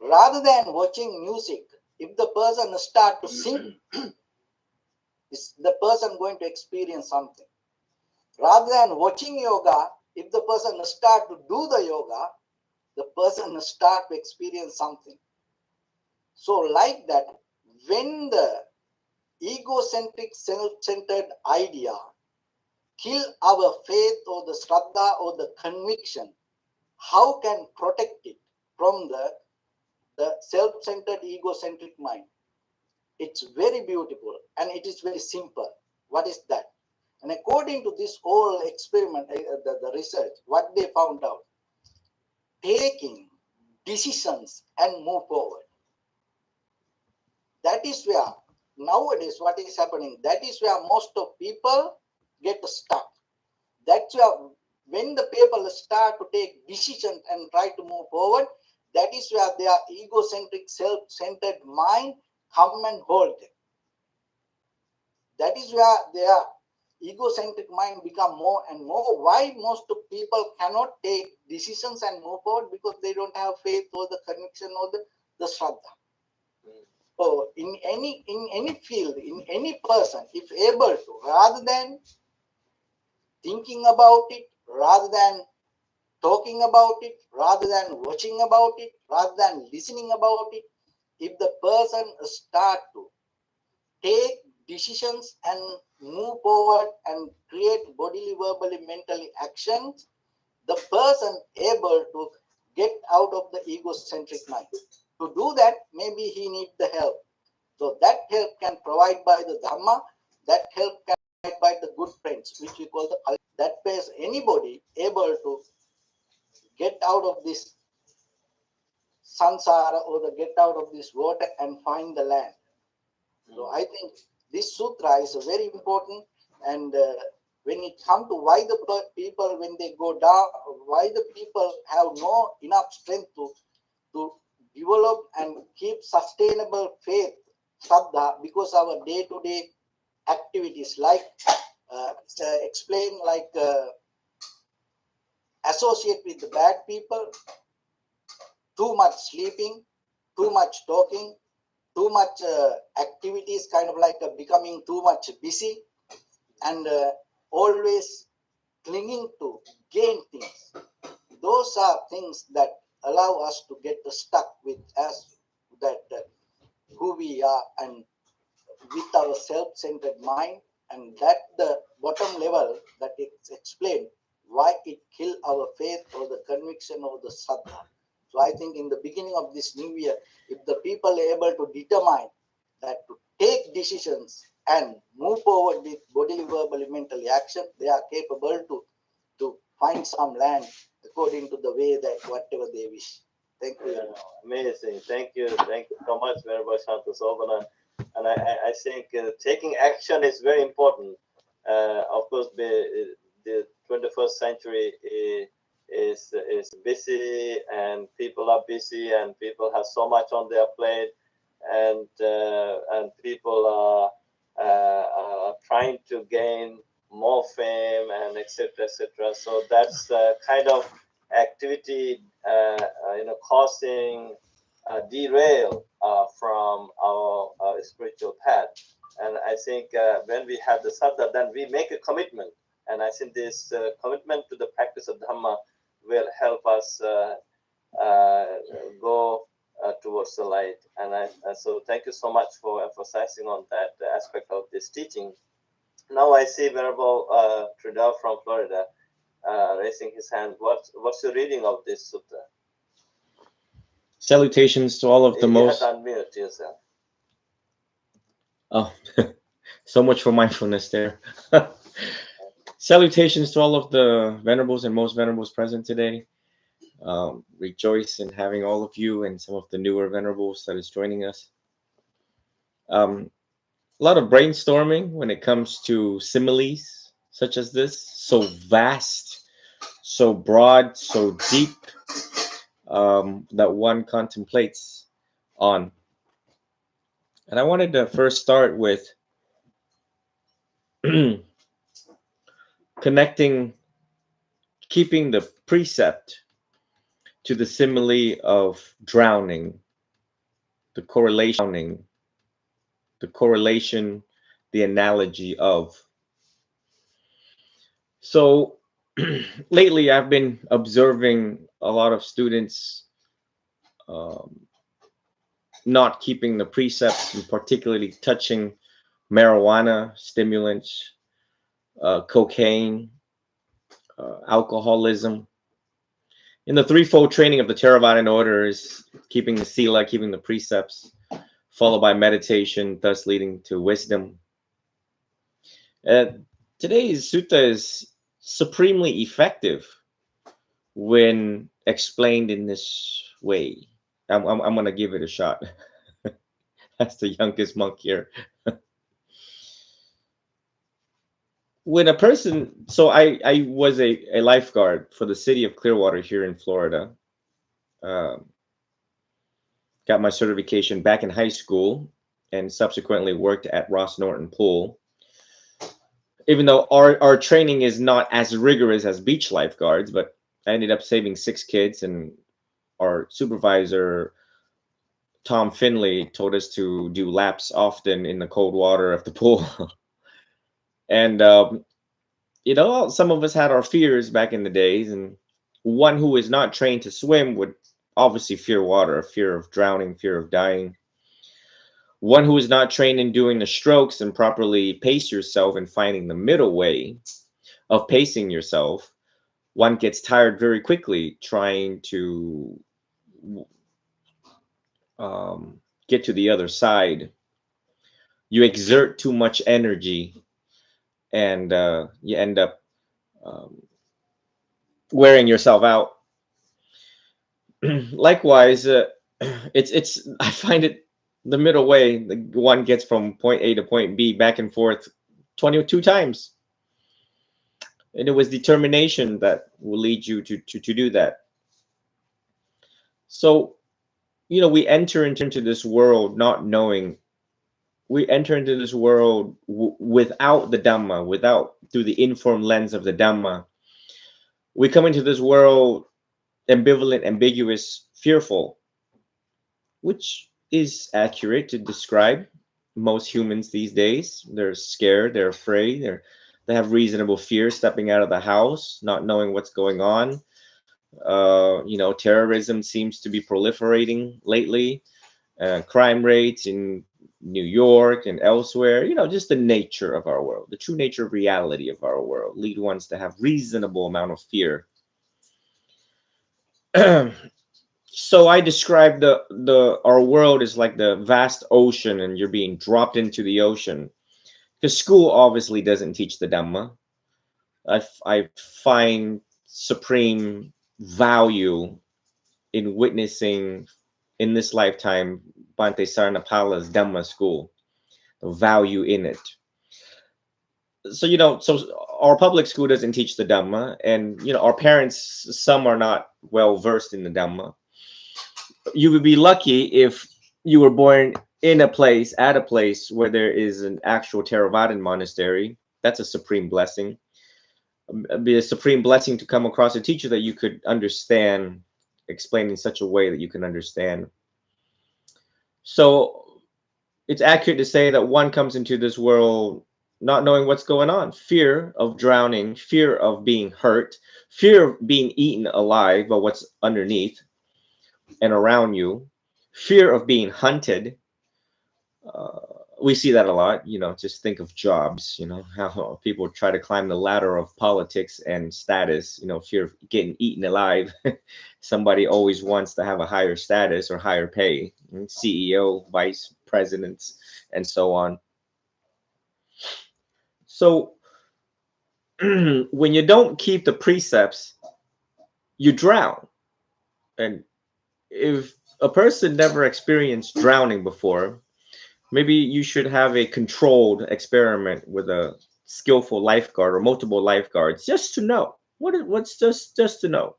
Rather than watching music, if the person start to sing, is the person going to experience something. Rather than watching yoga, if the person start to do the yoga, the person start to experience something. So like that, when the egocentric, self-centered idea kill our faith or the shraddha or the conviction, how can protect it from the self-centered egocentric mind? It's very beautiful and it is very simple. What is that? And according to this whole experiment, the research, what they found out, taking decisions and move forward. That is where nowadays what is happening, that is where most of people get stuck. That's where when the people start to take decisions and try to move forward, that is where their egocentric, self-centered mind come and hold them. that is where their egocentric mind become more and more. Why most of people cannot take decisions and move forward? Because they don't have faith or the conviction or the shraddha. So in any field, in any person, if able to, rather than thinking about it, rather than talking about it, rather than watching about it, rather than listening about it, if the person start to take decisions and move forward and create bodily, verbally, mentally actions, the person able to get out of the egocentric mind. To do that, maybe he needs the help. So that help can provide by the Dhamma, that help can provide by the good friends, which we call the that makes anybody able to get out of this sansara or the get out of this water and find the land. So I think this sutra is very important, and when it comes to why the people, when they go down, why the people have no enough strength to develop and keep sustainable faith, shraddha, because our day-to-day activities, like explain, like associate with the bad people, too much sleeping, too much talking, too much activities, kind of like becoming too much busy, and always clinging to gain things. Those are things that allow us to get stuck with us, that who we are, and with our self-centered mind, and that the bottom level that it's explained why it kill our faith or the conviction or the saddha. So I think in the beginning of this new year, if the people are able to determine that to take decisions and move forward with bodily, verbally, mentally action, they are capable to find some land according to the way that whatever they wish. Thank you. Amazing. Thank you so much, Venerable Shanta Sobana. And I think taking action is very important. Of course, the 21st century is busy, and people are busy, and people have so much on their plate, and people are trying to gain more fame and etc. etc. So that's the kind of activity causing derail from our spiritual path. And I think when we have the saddha, then we make a commitment. And I think this commitment to the practice of Dhamma will help us go towards the light. And so thank you so much for emphasizing on that aspect of this teaching. Now I see Venerable Trudell from Florida raising his hand. What's your reading of this sutta? Salutations to all of the most. You have to unmute yourself. Oh, so much for mindfulness there. Salutations to all of the venerables and most venerables present today. Rejoice in having all of you and some of the newer venerables that is joining us. A lot of brainstorming when it comes to similes such as this, so vast, so broad, so deep, that one contemplates on. And I wanted to first start with connecting, keeping the precept to the simile of drowning, the correlation, the analogy of. So lately I've been observing a lot of students not keeping the precepts, and particularly touching marijuana, stimulants, cocaine, alcoholism. In the threefold training of the Theravada order is keeping the sila, keeping the precepts, followed by meditation, thus leading to wisdom. Today's sutta is supremely effective when explained in this way. I'm going to give it a shot. That's the youngest monk here. When a person, so I was a lifeguard for the city of Clearwater here in Florida. Got my certification back in high school and subsequently worked at Ross Norton Pool. even though our training is not as rigorous as beach lifeguards, but I ended up saving 6 kids, and our supervisor Tom Finley told us to do laps often in the cold water of the pool. And you know, some of us had our fears back in the days, and one who is not trained to swim would obviously fear water, fear of drowning, fear of dying. One who is not trained in doing the strokes and properly pace yourself and finding the middle way of pacing yourself, one gets tired very quickly trying to get to the other side. You exert too much energy, and you end up um, wearing yourself out. Likewise, it's I find it the middle way. The one gets from point A to point B back and forth 22 times, and it was determination that will lead you to do that. So you know, we enter into this world not knowing. We enter into this world without the Dhamma, without through the informed lens of the Dhamma. We come into this world ambivalent, ambiguous, fearful, which is accurate to describe most humans these days. They're scared, they're afraid, they have reasonable fear stepping out of the house, not knowing what's going on. You know, terrorism seems to be proliferating lately. Crime rates in New York and elsewhere, you know, just the nature of our world, the true nature of reality of our world, lead ones to have reasonable amount of fear. So I describe the our world is like the vast ocean, and you're being dropped into the ocean. Because school obviously doesn't teach the Dhamma. I find supreme value in witnessing in this lifetime Bhante Saranapala's Dhamma school, the value in it. So you know, so our public school doesn't teach the Dhamma, and you know, our parents, some are not well versed in the Dhamma. You would be lucky if you were born in a place, at a place where there is an actual Theravadan monastery. That's a supreme blessing. It'd be a supreme blessing to come across a teacher that you could understand, explain in such a way that you can understand. So it's accurate to say that one comes into this world not knowing what's going on, fear of drowning, fear of being hurt, fear of being eaten alive by what's underneath and around you, fear of being hunted. Uh, we see that a lot, you know, just think of jobs, you know, how people try to climb the ladder of politics and status, you know, fear of getting eaten alive. Somebody always wants to have a higher status or higher pay, CEO, vice presidents, and so on. So when you don't keep the precepts, you drown. And if a person never experienced drowning before, maybe you should have a controlled experiment with a skillful lifeguard or multiple lifeguards just to know. What's just to know.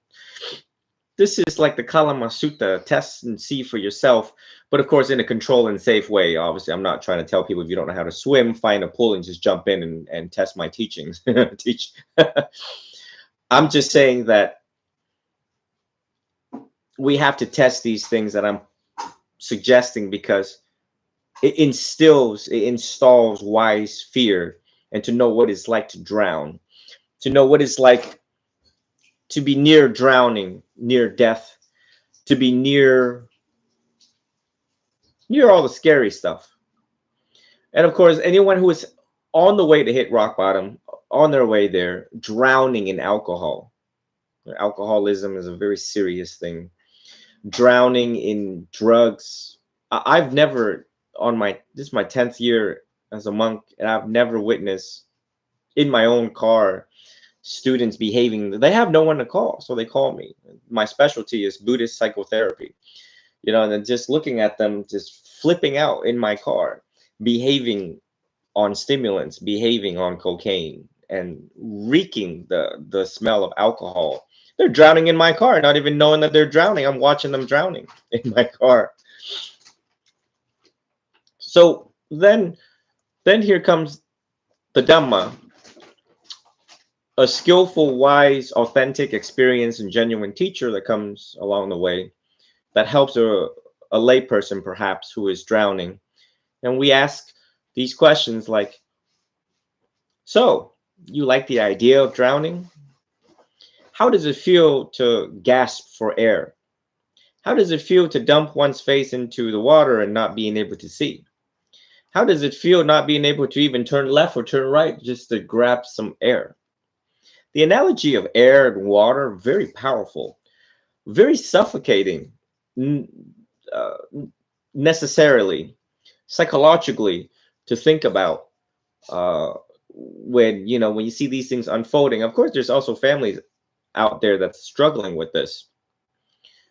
This is like the Kalama Sutta, test and see for yourself, but of course in a controlled and safe way. Obviously, I'm not trying to tell people if you don't know how to swim, find a pool and just jump in and test my teachings. Teach. I'm just saying that we have to test these things that I'm suggesting because it installs wise fear, and to know what it's like to drown, to know what it's like to be near drowning, near death, to be near all the scary stuff. And of course, anyone who is on the way to hit rock bottom, on their way there, drowning in alcohol. Alcoholism is a very serious thing. Drowning in drugs. I've never on my this is my 10th year as a monk, and I've never witnessed in my own car students behaving. They have no one to call, so they call me. My specialty is Buddhist psychotherapy, you know, and then just looking at them just flipping out in my car, behaving on stimulants, behaving on cocaine, and reeking the smell of alcohol. They're drowning in my car, not even knowing that they're drowning. I'm watching them drowning in my car. So then here comes the Dhamma, a skillful, wise, authentic, experienced, and genuine teacher that comes along the way that helps a layperson perhaps who is drowning. And we ask these questions like, so, you like the idea of drowning? How does it feel to gasp for air? How does it feel to dump one's face into the water and not being able to see? How does it feel not being able to even turn left or turn right just to grab some air? The analogy of air and water, very powerful, very suffocating, uh, necessarily, psychologically, to think about when when you see these things unfolding. Of course, there's also families out there that's struggling with this.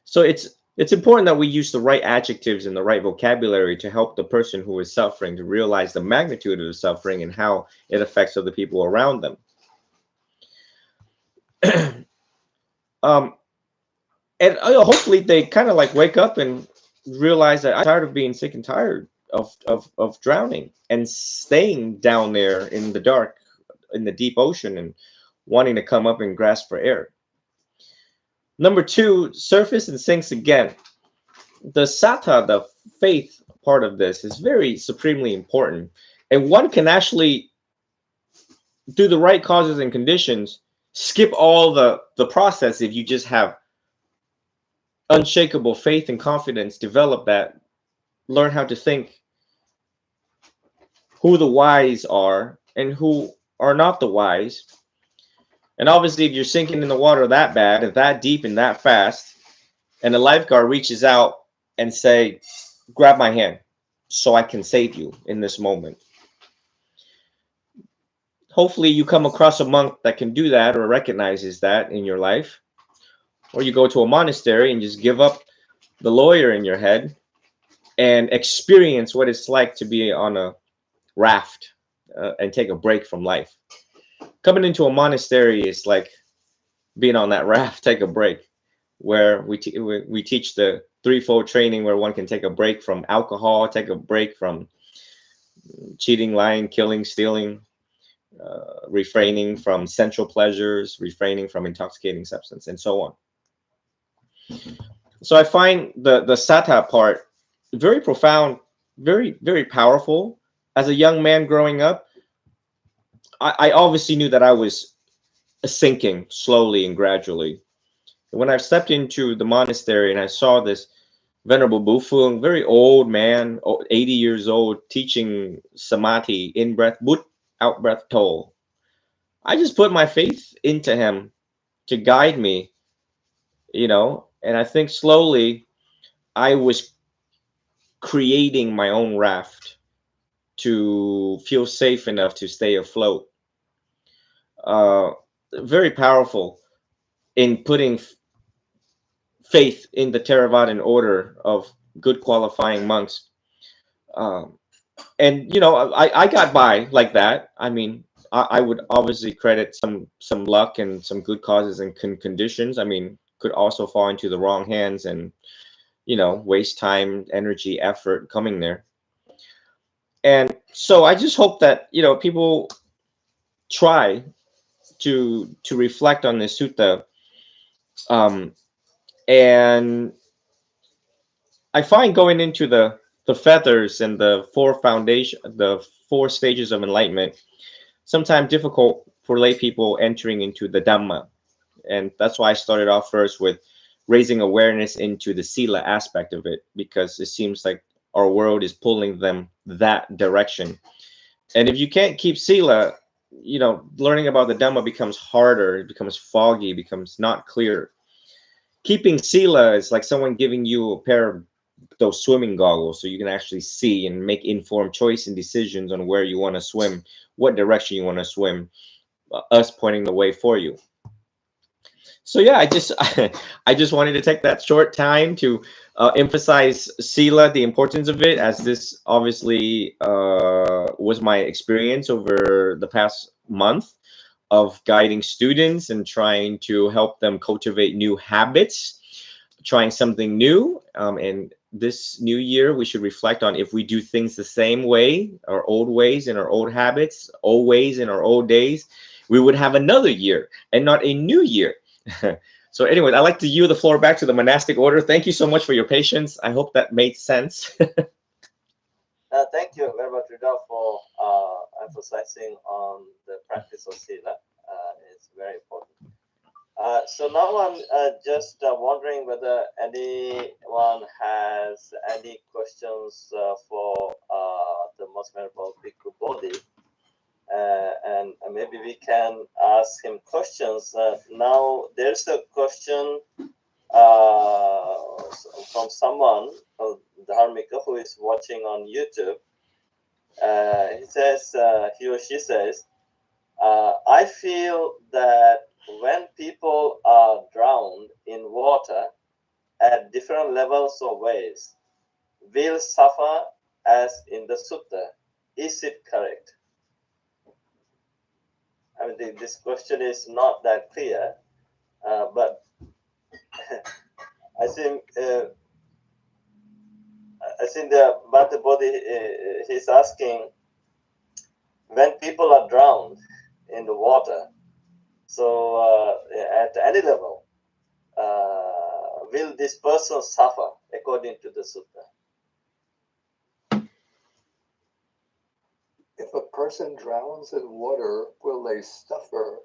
So it's important that we use the right adjectives and the right vocabulary to help the person who is suffering to realize the magnitude of the suffering and how it affects other people around them. um, and hopefully they kind of like wake up and realize that I'm tired of being sick and tired of drowning and staying down there in the dark, in the deep ocean, and wanting to come up and grasp for air. Number two, surface and sinks again. The sattva, the faith part of this, is very supremely important. And one can actually, through the right causes and conditions, skip all the process if you just have unshakable faith and confidence, develop that, learn how to think who the wise are and who are not the wise. And obviously, if you're sinking in the water that bad and that deep and that fast, and the lifeguard reaches out and say, grab my hand so I can save you in this moment. Hopefully you come across a monk that can do that or recognizes that in your life. Or you go to a monastery and just give up the lawyer in your head and experience what it's like to be on a raft and take a break from life. Coming into a monastery is like being on that raft, take a break, where we teach the threefold training where one can take a break from alcohol, take a break from cheating, lying, killing, stealing, refraining from sensual pleasures, refraining from intoxicating substance, and so on. So I find the sattva part very profound, very, very powerful. As a young man growing up, I obviously knew that I was sinking slowly and gradually. When I stepped into the monastery and I saw this Venerable Bufung, very old man, 80 years old, teaching samadhi, in breath, but out breath, toll. I just put my faith into him to guide me, and I think slowly I was creating my own raft to feel safe enough to stay afloat. Very powerful in putting faith in the Theravadan order of good qualifying monks. And I got by like that. I mean, I would obviously credit some luck and some good causes and conditions. I mean, could also fall into the wrong hands and waste time, energy, effort coming there. And so I just hope that people try to reflect on this sutta. And I find going into the feathers and the four stages of enlightenment sometimes difficult for lay people entering into the Dhamma. And that's why I started off first with raising awareness into the Sila aspect of it, because it seems like our world is pulling them that direction. And if you can't keep Sila, learning about the Dhamma becomes harder, it becomes foggy, it becomes not clear. Keeping Sila is like someone giving you a pair of those swimming goggles so you can actually see and make informed choice and decisions on where you want to swim, what direction you want to swim, us pointing the way for you. So yeah, I just wanted to take that short time to emphasize Sila, the importance of it, as this obviously was my experience over the past month of guiding students and trying to help them cultivate new habits, trying something new. And this new year, we should reflect on if we do things the same way, our old ways and our old habits, old ways in our old days, we would have another year and not a new year. So anyway, I'd like to yield the floor back to the monastic order. Thank you so much for your patience. I hope that made sense. Thank you very much, Rida, for emphasizing on the practice of sila. It's very important. So now I'm just wondering whether anyone has any questions for the most venerable Bhikkhu Bodhi, and maybe we can ask him questions. Now there's a question from someone, Dharmika, who is watching on YouTube. He says, he or she says, I feel that when people are drowned in water at different levels or ways, will suffer as in the sutta. Is it correct? I mean, this question is not that clear, but I think the Bhante Bodhi he's asking, when people are drowned in the water, so at any level, will this person suffer according to the sutta? If a person drowns in water, will they suffer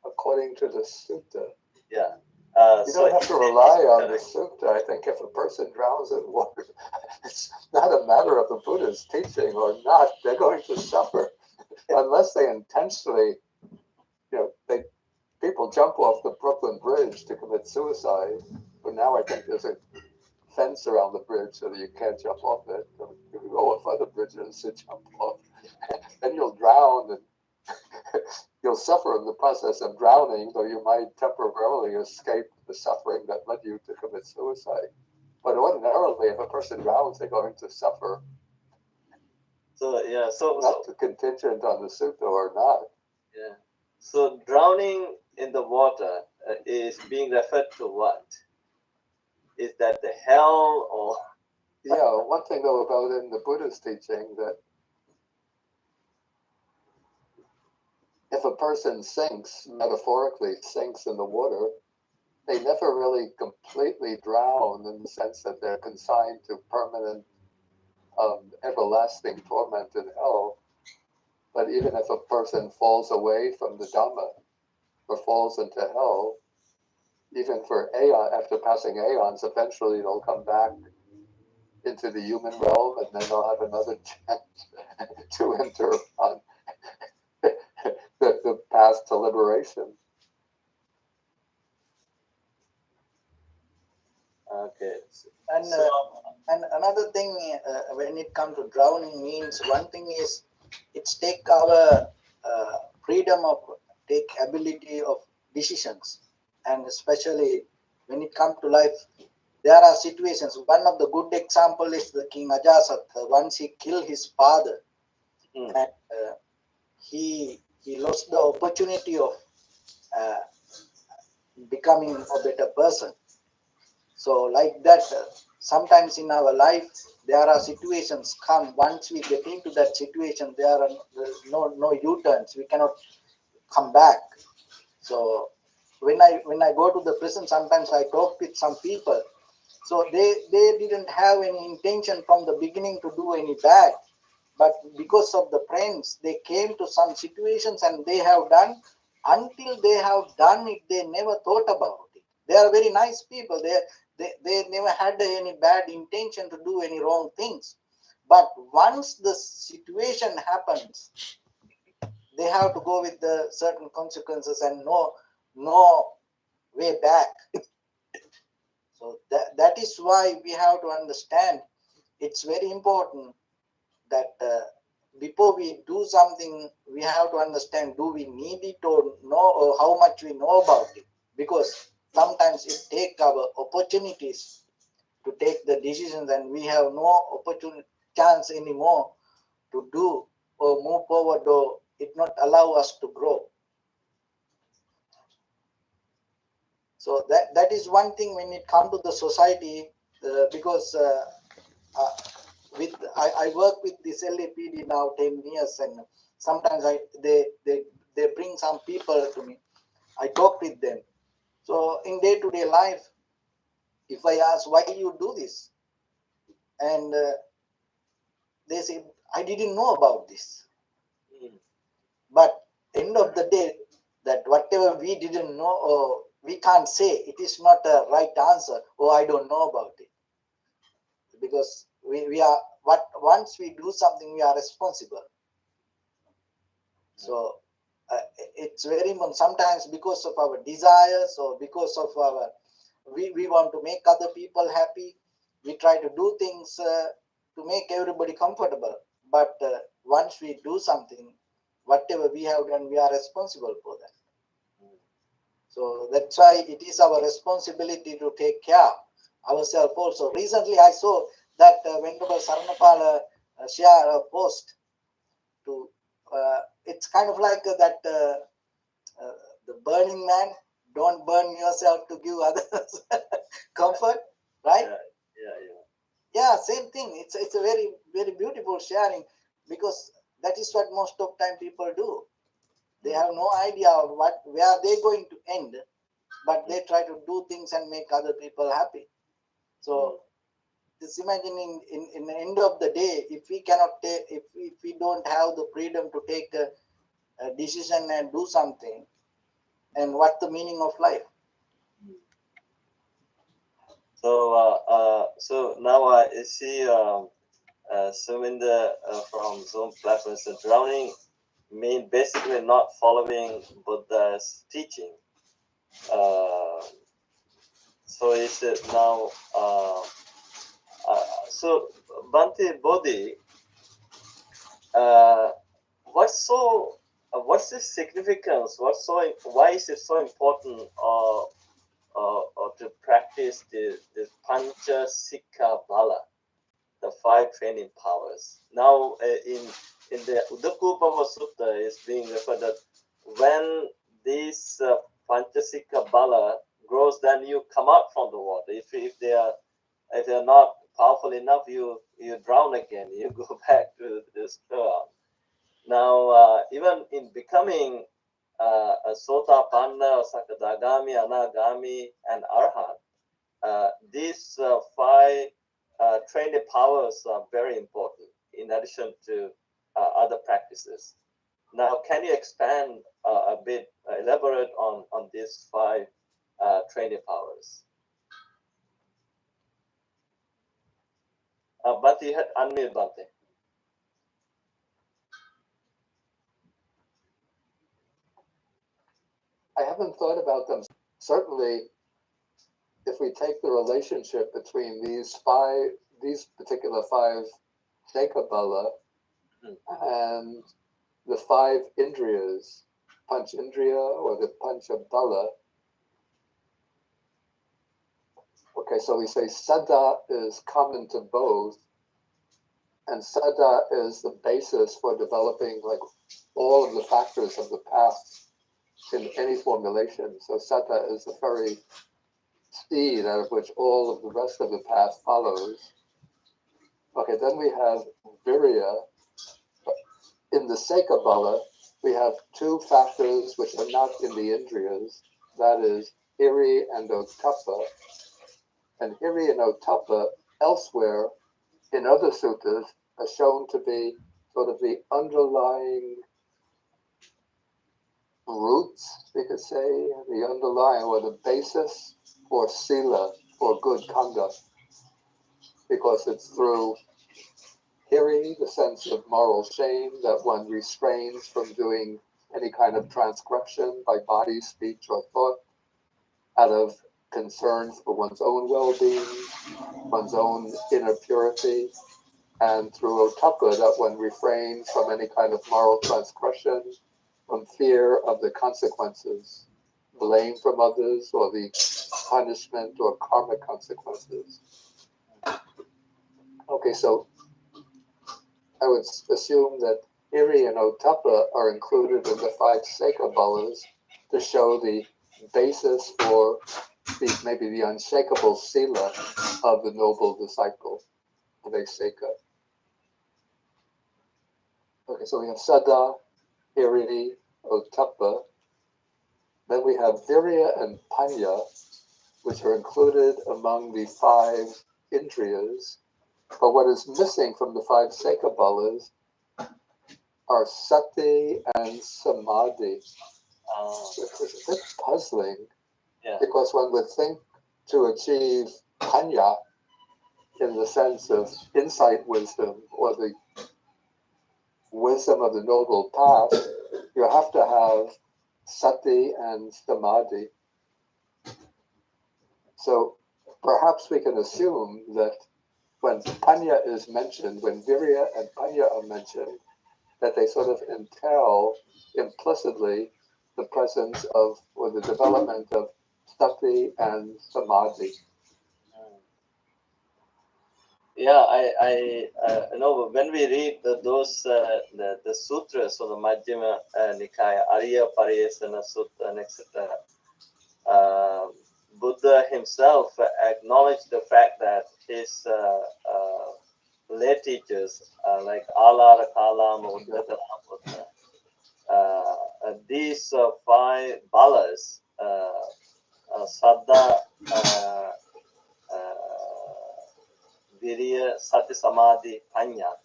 according to the sutta? Yeah. You don't have to rely on the sutta. I think if a person drowns in water, it's not a matter of the Buddha's teaching or not. They're going to suffer unless they intentionally, people jump off the Brooklyn Bridge to commit suicide. But now I think there's a fence around the bridge so that you can't jump off it. You can go off other bridges and jump off. Then you'll drown and you'll suffer in the process of drowning, though you might temporarily escape the suffering that led you to commit suicide. But ordinarily, if a person drowns, they're going to suffer. So yeah, not contingent on the sutta or not. Yeah. So drowning in the water is being referred to what? Is that the hell or? Yeah, one thing though about in the Buddha's teaching that if a person sinks, metaphorically sinks in the water, they never really completely drown in the sense that they're consigned to permanent, everlasting torment in hell. But even if a person falls away from the Dhamma or falls into hell, even for aeon, after passing aeons, eventually they'll come back into the human realm, and then they'll have another chance to enter on the path to liberation. Okay. And another thing, when it comes to drowning, means one thing is it's take our freedom of take ability of decisions, and especially when it comes to life, there are situations. One of the good example is the King Ajasatha. Once he killed his father, and he lost the opportunity of becoming a better person. So like that, sometimes in our life, there are situations come. Once we get into that situation, there are no U-turns. We cannot come back. So when I go to the prison, sometimes I talk with some people. So they didn't have any intention from the beginning to do any bad, but because of the friends, they came to some situations and they have done. Until they have done it, they never thought about it. They are very nice people. They never had any bad intention to do any wrong things. But once the situation happens, they have to go with the certain consequences and no way back. So that is why we have to understand. It's very important that before we do something, we have to understand, do we need it or know, or how much we know about it? Because sometimes it takes our opportunities to take the decisions, and we have no chance anymore to do or move forward, or it not allow us to grow. So that is one thing when it comes to the society, because I work with this LAPD now 10 years, and sometimes they they bring some people to me. I talk with them. So in day-to-day life, if I ask why you do this, and they say, I didn't know about this. But end of the day, that whatever we didn't know or we can't say, it is not a right answer. Oh, I don't know about it. Because we are, once we do something, we are responsible. So it's very important. Sometimes because of our desires or because of our, we want to make other people happy, we try to do things to make everybody comfortable. But once we do something, whatever we have done, we are responsible for that. So that's why it is our responsibility to take care ourselves also. Recently, I saw that Venerable Saranapala share a post to, it's kind of like that the burning man, don't burn yourself to give others comfort, right? Yeah, same thing. It's a very, very beautiful sharing, because that is what most of time people do. They have no idea of where they're going to end, but they try to do things and make other people happy. So just imagine in the end of the day, if we cannot take, if we don't have the freedom to take a decision and do something, and what's the meaning of life? So now I see Suminder from Zoom platform. So drowning mean basically not following Buddha's teaching. So is it now? So Bhante Bodhi, what's the significance? Why is it so important? Or to practice the Pancha Sikha Bala, the 5 training powers. Now, in the Udakupama Sutta is being referred that when this Pancha Sikha Bala grows, then you come out from the water. If they are not powerful enough, you drown again. You go back to the storm. Now, even in becoming a Sotapanna, Sakadagami, Anagami, and Arhat, these 5 training powers are very important in addition to other practices. Now, can you expand a bit, elaborate on these 5 training powers? Bhante, you had unmute, Bhante. I haven't thought about them. Certainly, if we take the relationship between these particular 5 Shekabala and the 5 Indriyas, Panch Indriya or the Pancha Bala. Okay, so we say Sada is common to both, and Sada is the basis for developing like all of the factors of the path in any formulation. So Sada is the very seed out of which all of the rest of the path follows. Okay, then we have Virya. In the Sekabala, we have 2 factors which are not in the Indriyas, that is Hiri and Ottappa. And Hiri and Ottappa elsewhere in other suttas are shown to be sort of the underlying roots, we could say, the underlying or the basis for sila, for good conduct, because it's through Hiri, the sense of moral shame, that one restrains from doing any kind of transgression by body, speech, or thought, out of concern for one's own well-being, one's own inner purity, and through Ottappa, that one refrains from any kind of moral transgression, from fear of the consequences, blame from others, or the punishment or karmic consequences. Okay, so I would assume that Hiri and Ottappa are included in the 5 Sekabalas to show the basis for maybe the unshakable sila of the noble disciple of a Seka. Okay, so we have Sada, Hiri, Ottappa. Then we have Virya and Panya, which are included among the 5 Indriyas. But what is missing from the 5 Sekabalas are Sati and Samadhi, which is a bit puzzling, because one would think to achieve Panya in the sense of insight wisdom or the wisdom of the noble path, you have to have Sati and Samadhi. So perhaps we can assume that when Panya is mentioned, when Virya and Panya are mentioned, that they sort of entail implicitly the presence of, or the development of Sati and Samadhi. Yeah, I know when we read those the sutras of the Majjhima Nikaya, Arya Pariyesana Sutta, and etc. Buddha himself acknowledged the fact that his lay teachers like Alara Kalam, Uddhata, these 5 balas, Saddha, Virya, Sati, Samadhi, Panya,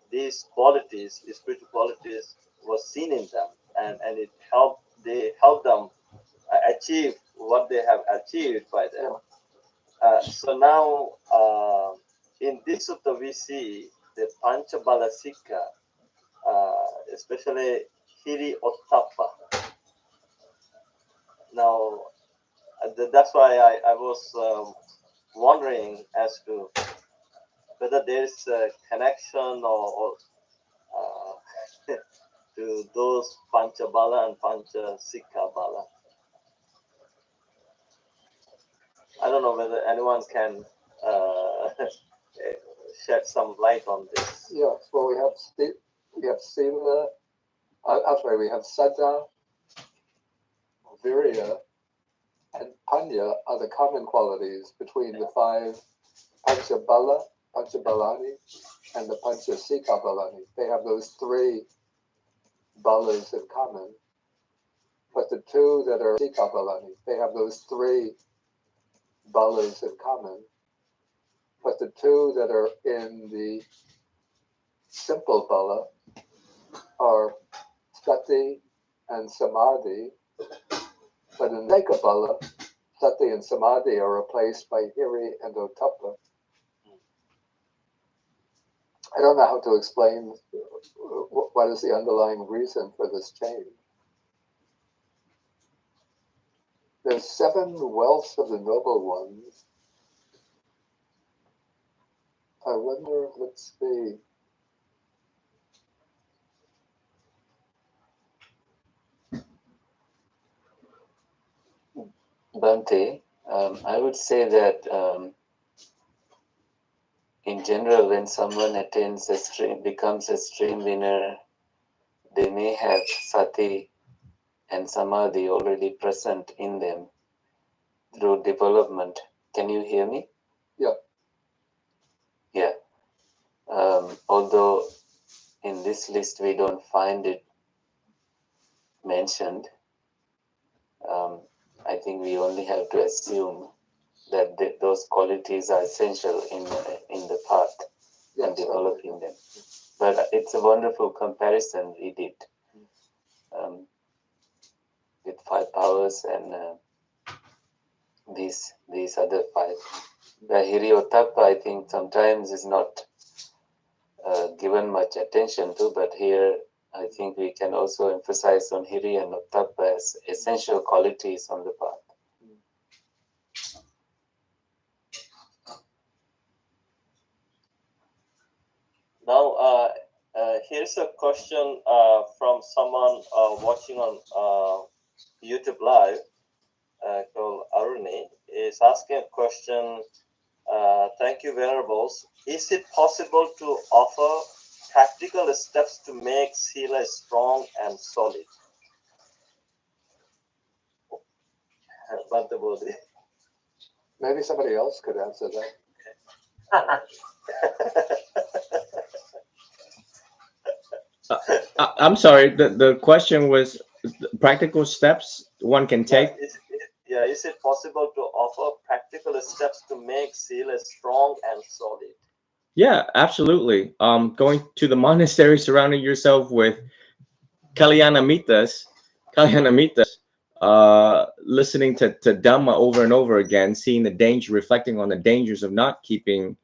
these qualities, these spiritual qualities, was seen in them, and they helped them achieve what they have achieved by them. So now, in this sutta, we see the Panchabala Sikha, especially Hiri Ottappa. Now, that's why I was wondering as to whether there is a connection or to those Panchabala and Panchasikha Bala. I don't know whether anyone can shed some light on this. Yeah, well, we have Sila, we have Saddha, Virya, and Panya are the common qualities between the 5 Panchabalani, and the Panchasikha Balani. They have those 3 balas in common. But the 2 that are Sikha Balani, they have those 3 balas in common. But the 2 that are in the simple bala are Sati and Samadhi. But in Neka Bala, Sati and Samadhi are replaced by Hiri and Ottappa. I don't know how to explain what is the underlying reason for this change. There's 7 wealths of the noble ones. I wonder, let's see. Bhante, I would say that in general, when someone attains a stream, becomes a stream winner, they may have Sati and Samadhi already present in them through development. Can you hear me? Yeah. Yeah. Although in this list we don't find it mentioned, I think we only have to assume that those qualities are essential in the path and developing them. But it's a wonderful comparison we did with 5 powers and these other 5. The Hiri Ottappa, I think, sometimes is not given much attention to, but here I think we can also emphasize on Hiri and Ottappa as essential qualities on the path. Now, here's a question from someone watching on YouTube Live called Aruni. Is asking a question. Thank you, Venerables. Is it possible to offer practical steps to make Sila strong and solid? Maybe somebody else could answer that. I'm sorry. The question was practical steps one can Yeah, take. is it possible to offer practical steps to make Sila strong and solid? Yeah, absolutely. Going to the monastery, surrounding yourself with Kalyanamitas, Kalyanamitas, listening to Dhamma over and over again, seeing the danger, reflecting on the dangers of not keeping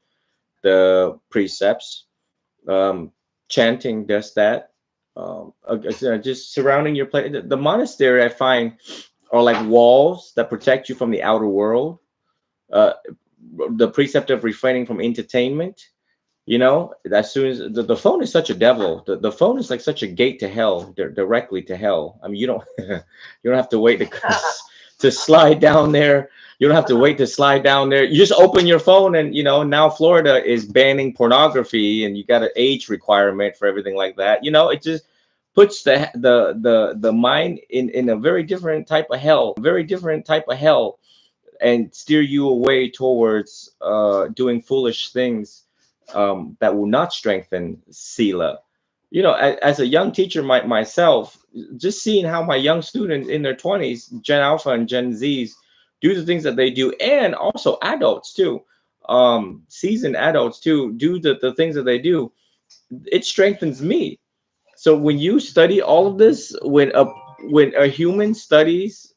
the precepts. Chanting does that. Just surrounding your place. The monastery, I find, are like walls that protect you from the outer world. Uh, the precept of refraining from entertainment. As soon as the phone is such a devil, the phone is like such a gate to hell, directly to hell. I mean, you don't you don't have to wait to slide down there. You don't have to wait to slide down there. You just open your phone, and now Florida is banning pornography, and you got an age requirement for everything like that. It just puts the mind in a very different type of hell, and steer you away towards doing foolish things that will not strengthen Sila. As a young teacher myself, just seeing how my young students in their 20s, Gen Alpha and Gen Zs, do the things that they do, and also adults too, seasoned adults too, do the things that they do, it strengthens me. So when you study all of this, when a human studies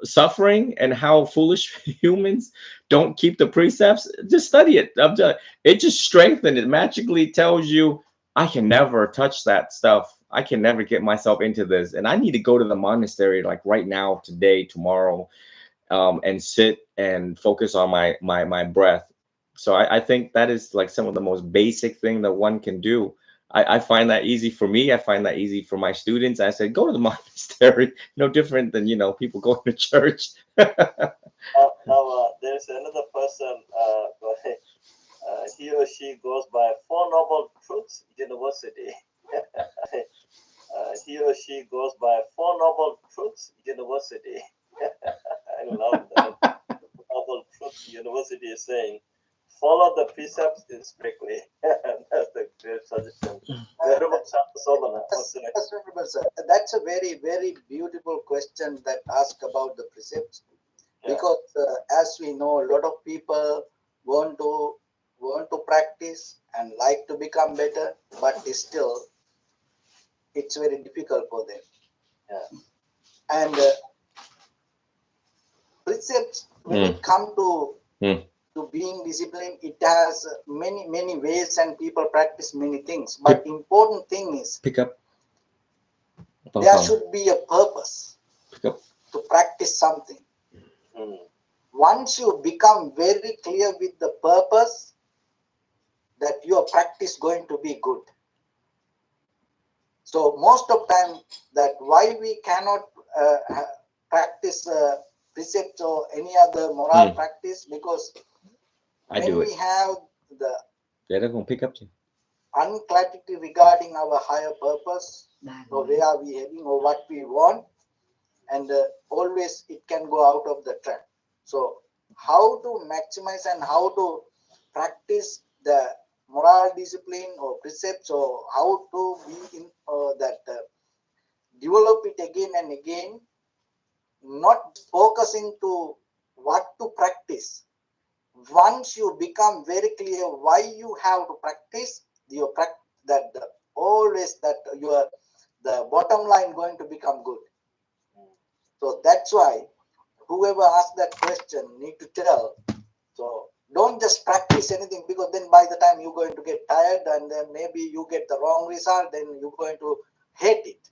suffering and how foolish humans don't keep the precepts, just study it. It just strengthens it, magically tells you, I can never touch that stuff. I can never get myself into this. And I need to go to the monastery like right now, today, tomorrow, and sit and focus on my breath. So I think that is like some of the most basic thing that one can do. I find that easy for me. I find that easy for my students. I said, go to the monastery. No different than people going to church. Now there's another person. He or she goes by Four Noble Truths University. He or she goes by Four Noble Truths University. I love that. Noble Truths University is saying, follow the precepts strictly. That's a great suggestion. Very much, Sobana. What's the next? Sir, that's a very, very beautiful question that ask about the precepts. Yeah. Because as we know, a lot of people want to practice and like to become better, but still it's very difficult for them. Yeah. And precepts, when it come to being disciplined, it has many ways, and people practice many things. But important thing is Pick up. there should be a purpose to practice something. Once you become very clear with the purpose, that your practice going to be good. So most of time, that why we cannot practice precepts or any other moral practice, because when we have the They're gonna pick up to. unclarity regarding our higher purpose, or where are we heading or what we want, and always it can go out of the track. So how to maximize and how to practice the moral discipline or precepts, or how to be in that develop it again and again, not focusing to what to practice. Once you become very clear why you have to practice, your that always that your the bottom line going to become good. So that's why whoever asked that question need to tell. So don't just practice anything, because then by the time you're going to get tired, and then maybe you get the wrong result, then you're going to hate it.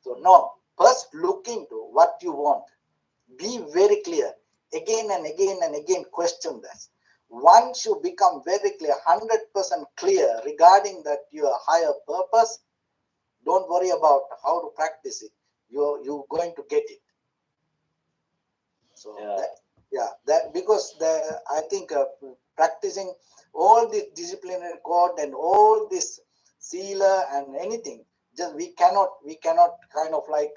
So no, first look into what you want. Be very clear. Again and again and again question this. Once you become very clear, 100% clear regarding that your higher purpose, don't worry about how to practice it. You're going to get it. So that because I think practicing all this disciplinary code and all this sila and anything, just we cannot kind of like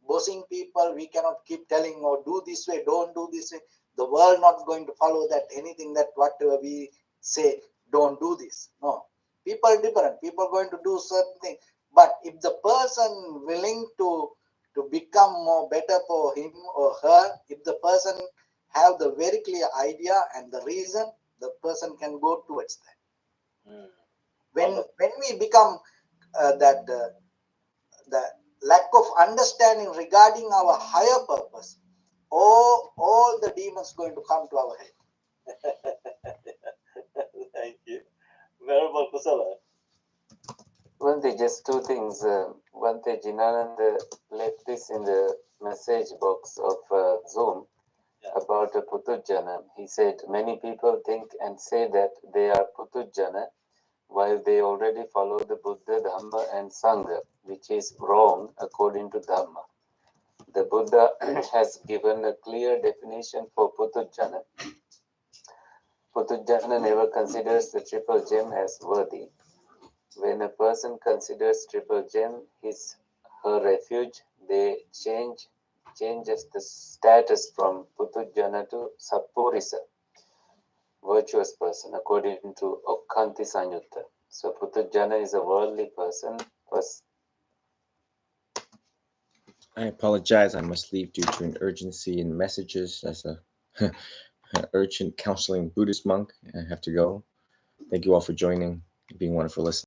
bossing people. We cannot keep telling, or do this way, don't do this way. The world not going to follow that anything that whatever we say, don't do this. No, people are different. People are going to do certain things, But if the person willing to become more better for him or her, if the person have the very clear idea and the reason, the person can go towards that. When we become the lack of understanding regarding our higher purpose, all the demons going to come to our head. Thank you. Venerable Kusala. Bhante, just two things. Bhante, Jinanand left this in the message box of Zoom about a Putujjana. He said many people think and say that they are Putujjana while they already follow the Buddha, Dhamma and Sangha, which is wrong according to Dhamma. The Buddha has given a clear definition for Putujjana. Putujjana never considers the triple gem as worthy. When a person considers triple gem her refuge, they changes the status from Putujjana to Sappurisa, virtuous person, according to Okkanti Sanyutta. So Putujjana is a worldly person. I apologize. I must leave due to an urgency in messages as a urgent counseling Buddhist monk. I have to go. Thank you all for joining, being wonderful listeners.